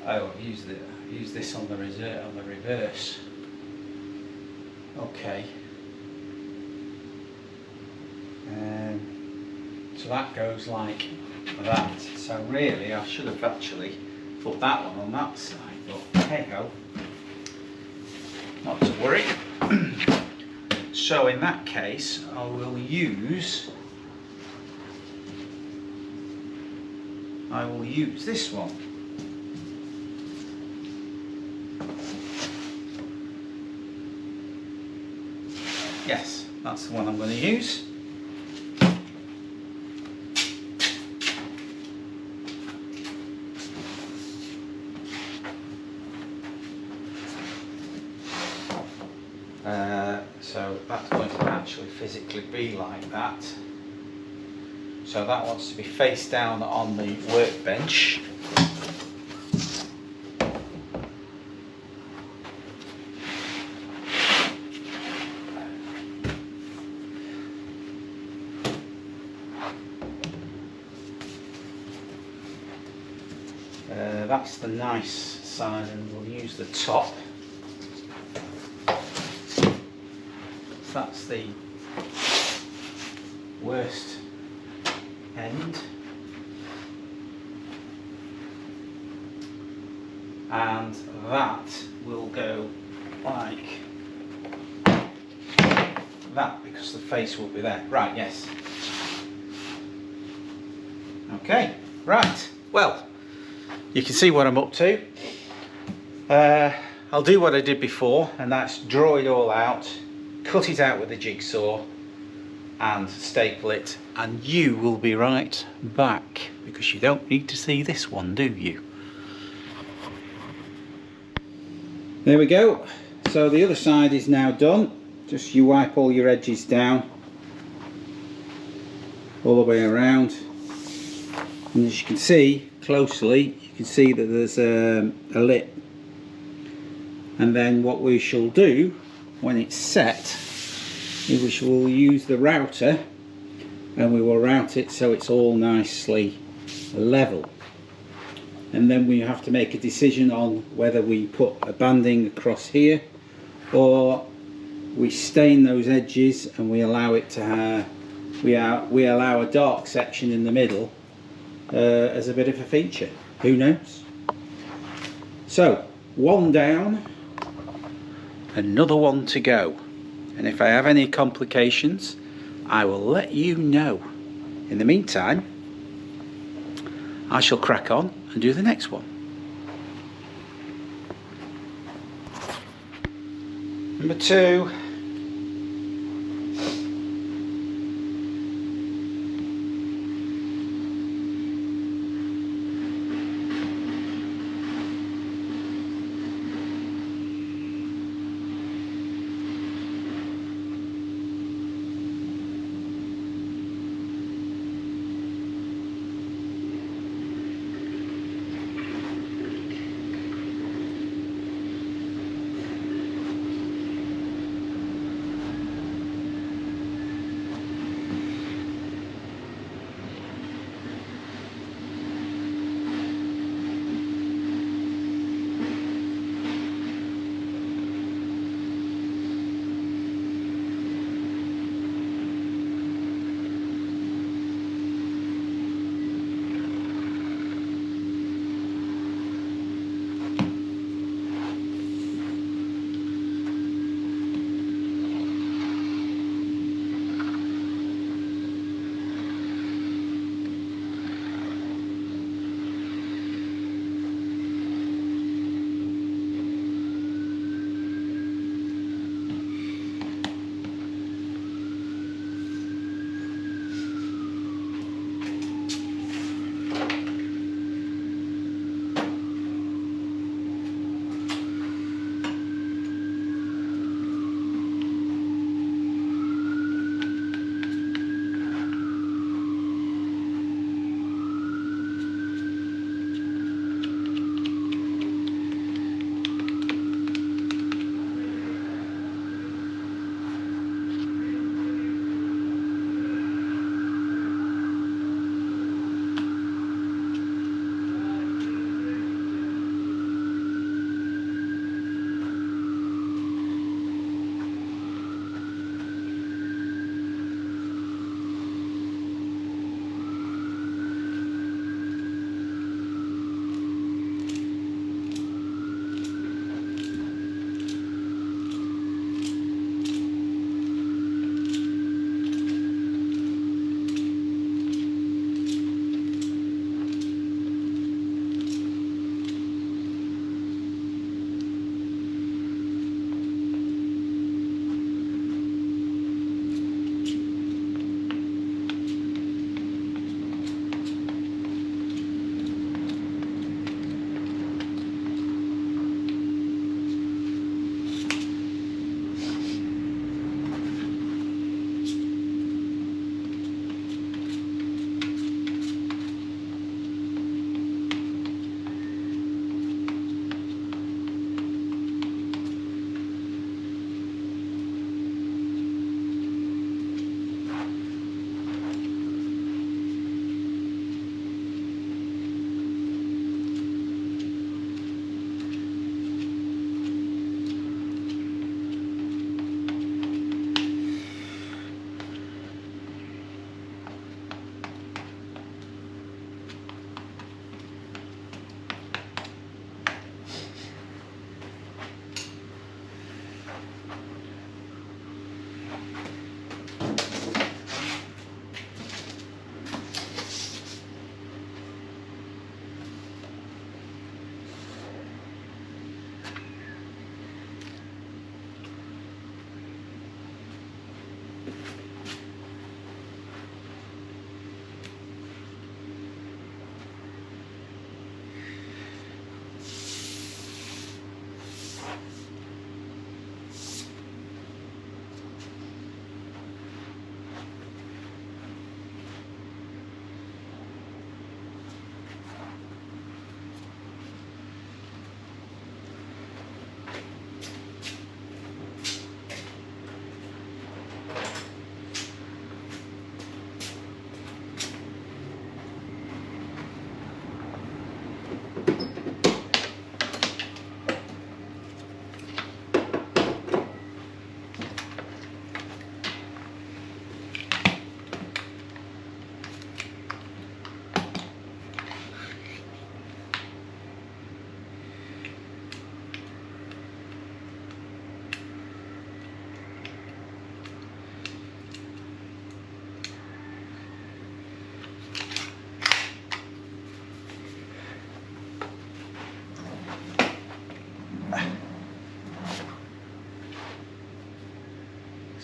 Oh, I've used this on the reverse. Okay. So that goes like that. So really I should have actually put that one on that side, but hey ho, not to worry. So in that case I will use this one. Yes, that's the one I'm going to use. So that's going to actually physically be like that. So that wants to be face down on the workbench. That's the nice side, and we'll use the top. That's the worst end, and that will go like that because the face will be there. Right, yes. Okay, right, well, you can see what I'm up to. I'll do what I did before, and that's draw it all out, cut it out with a jigsaw and staple it, and you will be right back, because you don't need to see this one, do you? There we go. So the other side is now done. Just you wipe all your edges down all the way around, and as you can see closely, you can see that there's a lip. And then what we shall do when it's set is we shall use the router, and we will route it so it's all nicely level. and then we have to make a decision on whether we put a banding across here or we stain those edges and we allow it to we allow a dark section in the middle as a bit of a feature. Who knows? So, one down, another one to go, and if I have any complications I will let you know. In the meantime, I shall crack on and do the next one. Number 2.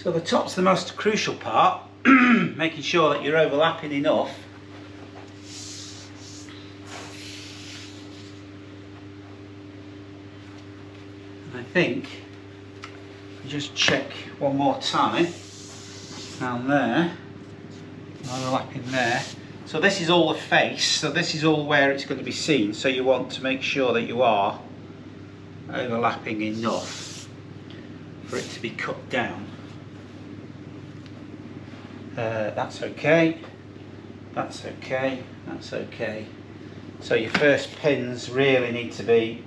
So the top's the most crucial part, making sure that you're overlapping enough. And I think, just check one more time, down there, overlapping there. So this is all the face, so this is all where it's going to be seen, so you want to make sure that you are overlapping enough for it to be cut down. That's okay, that's okay, that's okay. So your first pins really need to be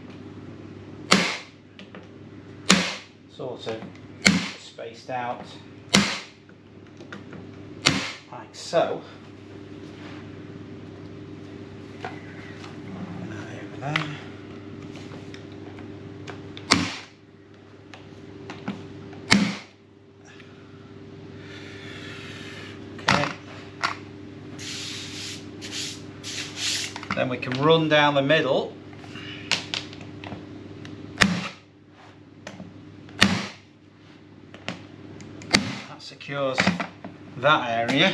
sort of spaced out like so. And that over there. Then we can run down the middle. That secures that area.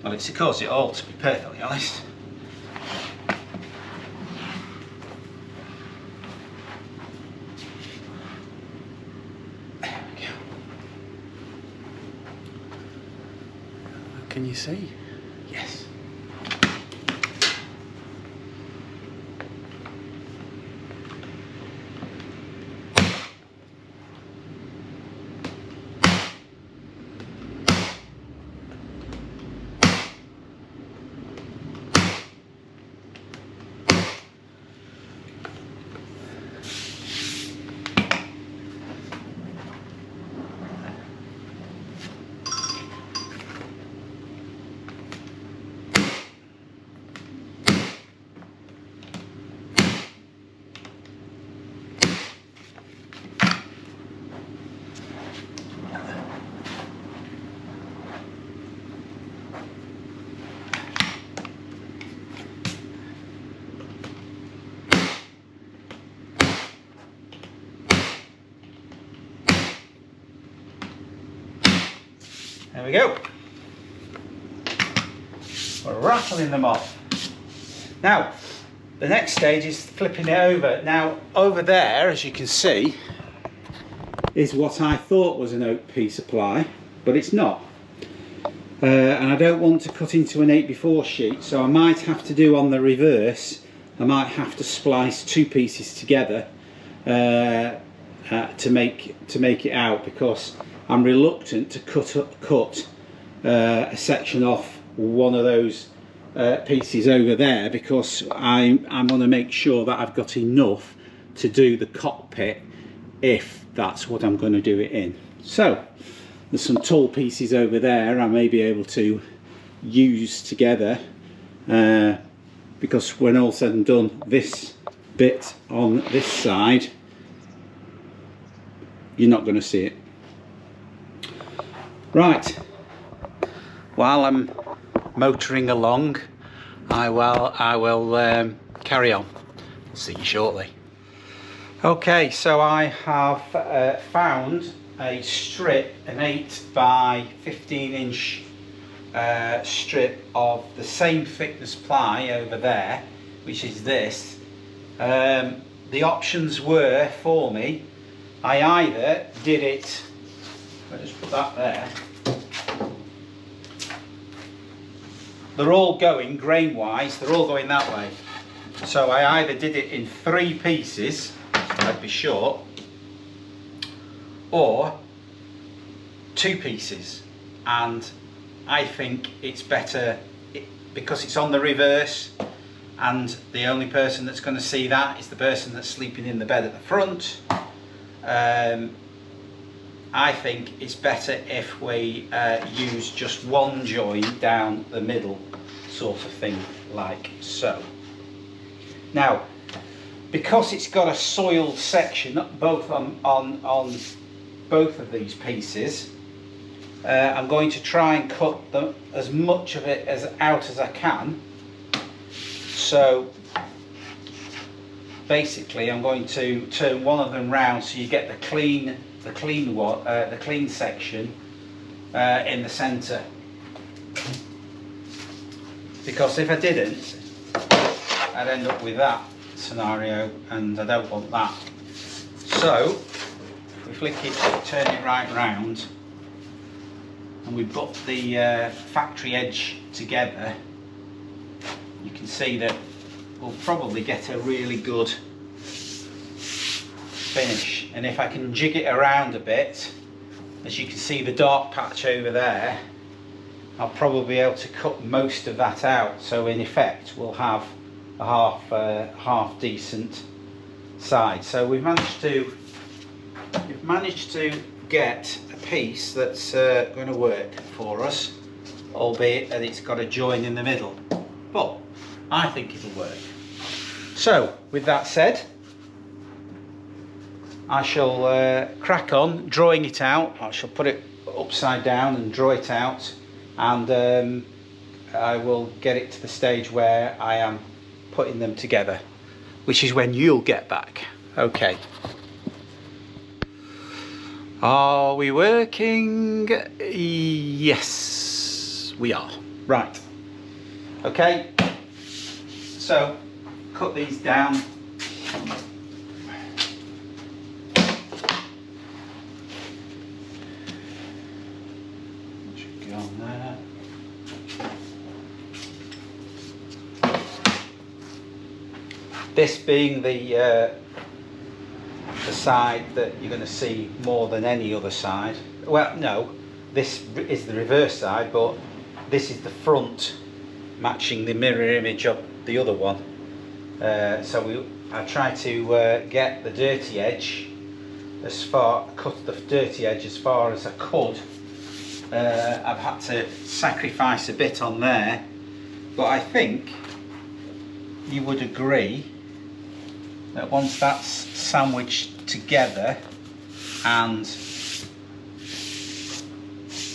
Well, it secures it all, to be perfectly honest. There we go. Can you see? Yes. There we go. We're rattling them off. Now, the next stage is flipping it over. Now, over there, as you can see, is what I thought was an oak piece of ply, but it's not. And I don't want to cut into an 8x4 sheet, so I might have to do on the reverse, I might have to splice two pieces together to make it out, because I'm reluctant to cut a section off one of those pieces over there, because I'm going to make sure that I've got enough to do the cockpit if that's what I'm going to do it in. So there's some tall pieces over there I may be able to use together, because when all said and done, this bit on this side, you're not going to see it. Right, while I'm motoring along, I will carry on. I'll see you shortly. Okay, so I have found a strip, an 8x15 inch strip of the same thickness ply over there, which is this. The options were for me, I either did it, I'll just put that there. They're all going, grain wise, they're all going that way. So I either did it in 3 pieces, I'd be short, or 2 pieces. And I think it's better, because it's on the reverse, and the only person that's going to see that is the person that's sleeping in the bed at the front. I think it's better if we use just one join down the middle, sort of thing, like so. Now, because it's got a soiled section both on both of these pieces, I'm going to try and cut as much of it out as I can. So basically I'm going to turn one of them round so you get the clean section, in the centre, because if I didn't, I'd end up with that scenario, and I don't want that. So if we flick it, turn it right round, and we put the factory edge together, you can see that we'll probably get a really good finish. And if I can jig it around a bit, as you can see the dark patch over there, I'll probably be able to cut most of that out, so in effect we'll have a half decent side. So we've managed to get a piece that's going to work for us, albeit that it's got a join in the middle, but I think it'll work. So with that said, I shall crack on drawing it out. I shall put it upside down and draw it out, and I will get it to the stage where I am putting them together, which is when you'll get back. Okay. Are we working? Yes, we are. Right. Okay. So, cut these down. Should go on there. This being the side that you're going to see more than any other side. Well, no, this is the reverse side, but this is the front, matching the mirror image of the other one. So I try to get the dirty edge cut the dirty edge as far as I could. I've had to sacrifice a bit on there, but I think you would agree that once that's sandwiched together and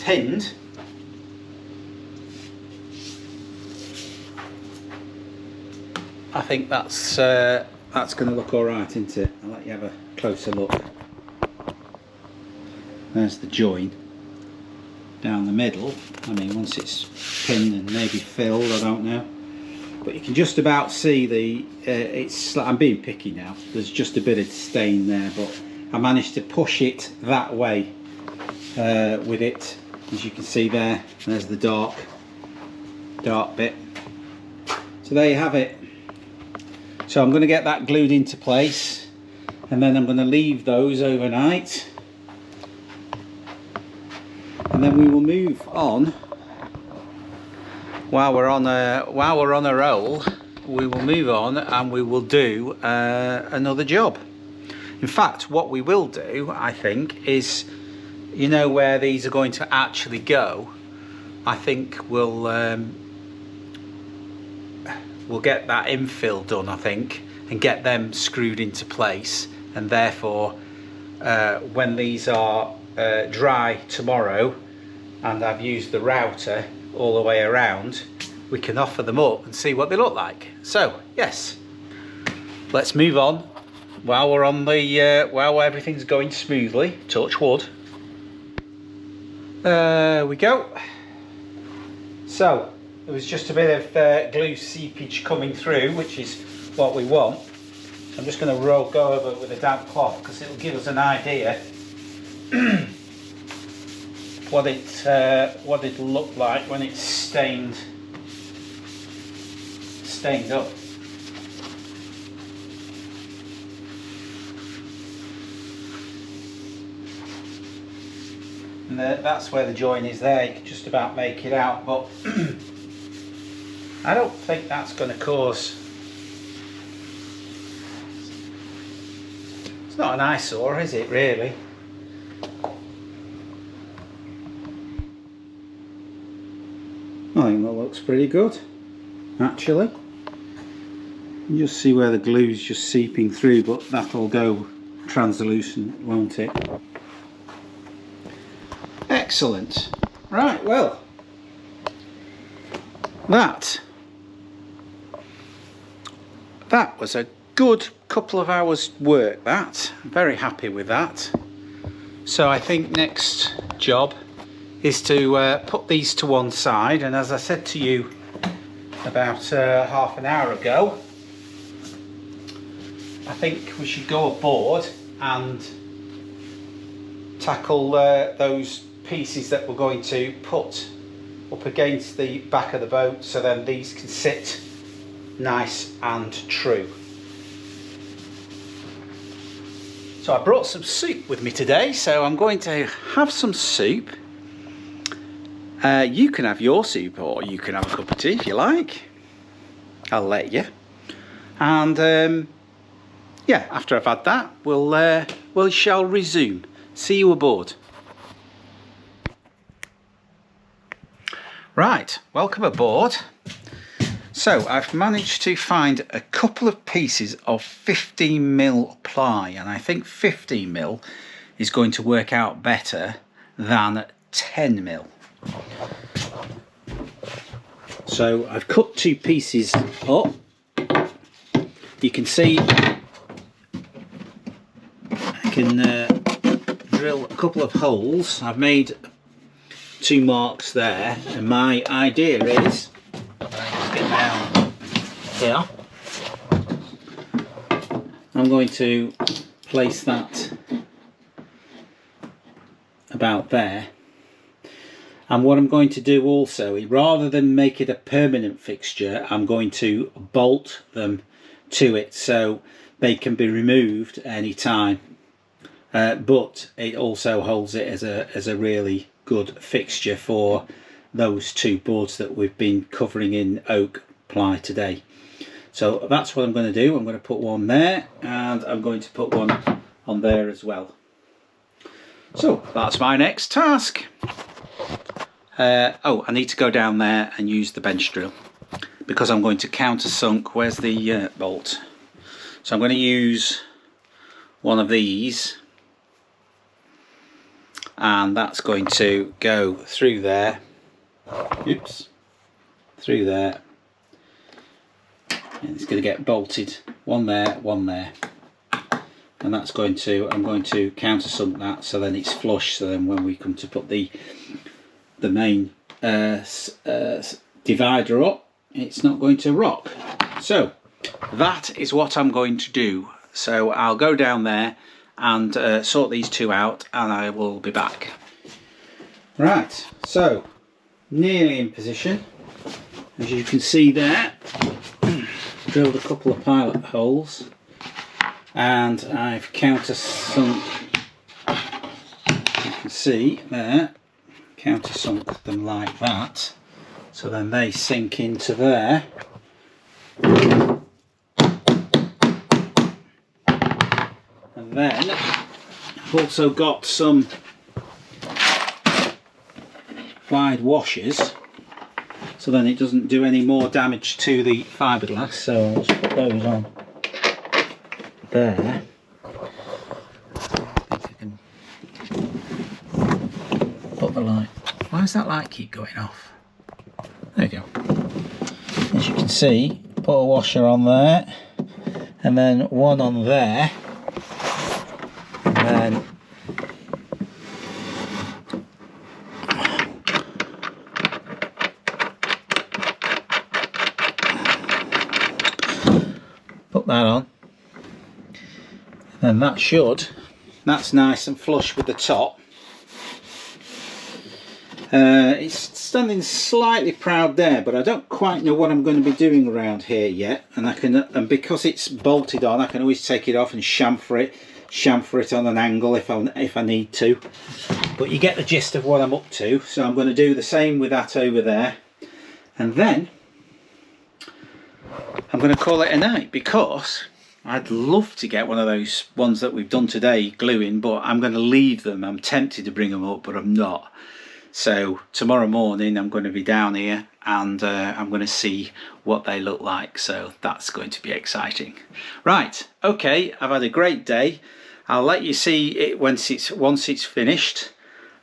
pinned, I think that's going to look all right, isn't it? I'll let you have a closer look. There's the join down the middle. I mean, once it's pinned and maybe filled, I don't know. But you can just about see the, I'm being picky now, there's just a bit of stain there, but I managed to push it that way with it. As you can see there's the dark bit. So there you have it. So I'm going to get that glued into place, and then I'm going to leave those overnight, and then we will move on. While we're on a roll, we will move on and we will do another job. In fact, what we will do, I think, is, you know, where these are going to actually go, I think we'll get that infill done, I think, and get them screwed into place, and therefore when these are dry tomorrow and I've used the router all the way around, we can offer them up and see what they look like. So yes, let's move on while we're on the while everything's going smoothly, touch wood. There we go. So there was just a bit of glue seepage coming through, which is what we want. So I'm just going to go over it with a damp cloth, because it'll give us an idea what it'll look like when it's stained up. And that's where the join is there. You can just about make it out, but I don't think that's going to cause... It's not an eyesore, is it, really? I think that looks pretty good, actually. You just see where the glue's just seeping through, but that'll go translucent, won't it? Excellent. Right, well, that was a good couple of hours work, that. I'm very happy with that. So I think next job is to put these to one side, and as I said to you about half an hour ago, I think we should go aboard and tackle those pieces that we're going to put up against the back of the boat, so then these can sit nice and true. So I brought some soup with me today, so I'm going to have some soup. You can have your soup, or you can have a cup of tea if you like. I'll let you. And yeah, after I've had that, we shall resume. See you aboard. Right, welcome aboard. So I've managed to find a couple of pieces of 15mm ply, and I think 15mm is going to work out better than 10mm. So I've cut two pieces up. You can see I can drill a couple of holes. I've made two marks there, and my idea is, let's get down here, I'm going to place that about there. And what I'm going to do also, rather than make it a permanent fixture, I'm going to bolt them to it so they can be removed any time. But it also holds it as a really good fixture for those two boards that we've been covering in oak ply today. So that's what I'm going to do. I'm going to put one there, and I'm going to put one on there as well. So that's my next task. Oh, I need to go down there and use the bench drill because I'm going to countersunk. Where's the bolt? So I'm going to use one of these, and that's going to go through there. Oops, through there, and it's going to get bolted. One there, and that's going to, I'm going to countersunk that so then it's flush, so then when we come to put the main divider up, it's not going to rock. So that is what I'm going to do. So I'll go down there and sort these two out, and I will be back. Right, so nearly in position. As you can see there, drilled a couple of pilot holes, and I've countersunk, you can see there, countersunk them like that, so then they sink into there. And then I've also got some wide washers, so then it doesn't do any more damage to the fiberglass. So I'll just put those on there. I think I can put the light. Why does that light keep going off? There you go. As you can see, put a washer on there, and then one on there, and then put that on, and that's nice and flush with the top. It's standing slightly proud there, but I don't quite know what I'm going to be doing around here yet, and because it's bolted on, I can always take it off and chamfer it on an angle if I need to. But you get the gist of what I'm up to. So I'm going to do the same with that over there, and then I'm going to call it a night, because I'd love to get one of those ones that we've done today gluing, but I'm going to leave them. I'm tempted to bring them up, but I'm not. So tomorrow morning I'm going to be down here, and I'm going to see what they look like. So that's going to be exciting. Right, okay, I've had a great day. I'll let you see it once it's finished,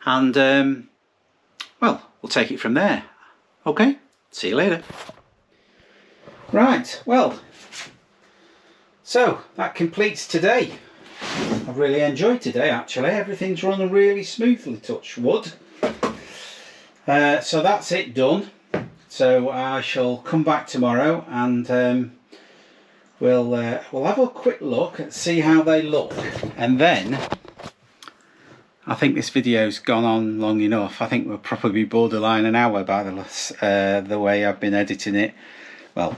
and well, we'll take it from there. Okay, see you later. Right, well, so that completes today. I've really enjoyed today, actually. Everything's run really smoothly, touch wood. So that's it done. So I shall come back tomorrow and we'll have a quick look and see how they look, and then I think this video's gone on long enough. I think we'll probably be borderline an hour by the way I've been editing it. Well,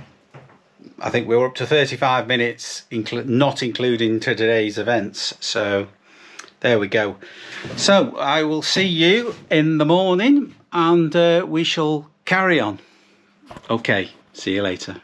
I think we're up to 35 minutes, not including today's events. So there we go. So I will see you in the morning and we shall carry on. Okay, see you later.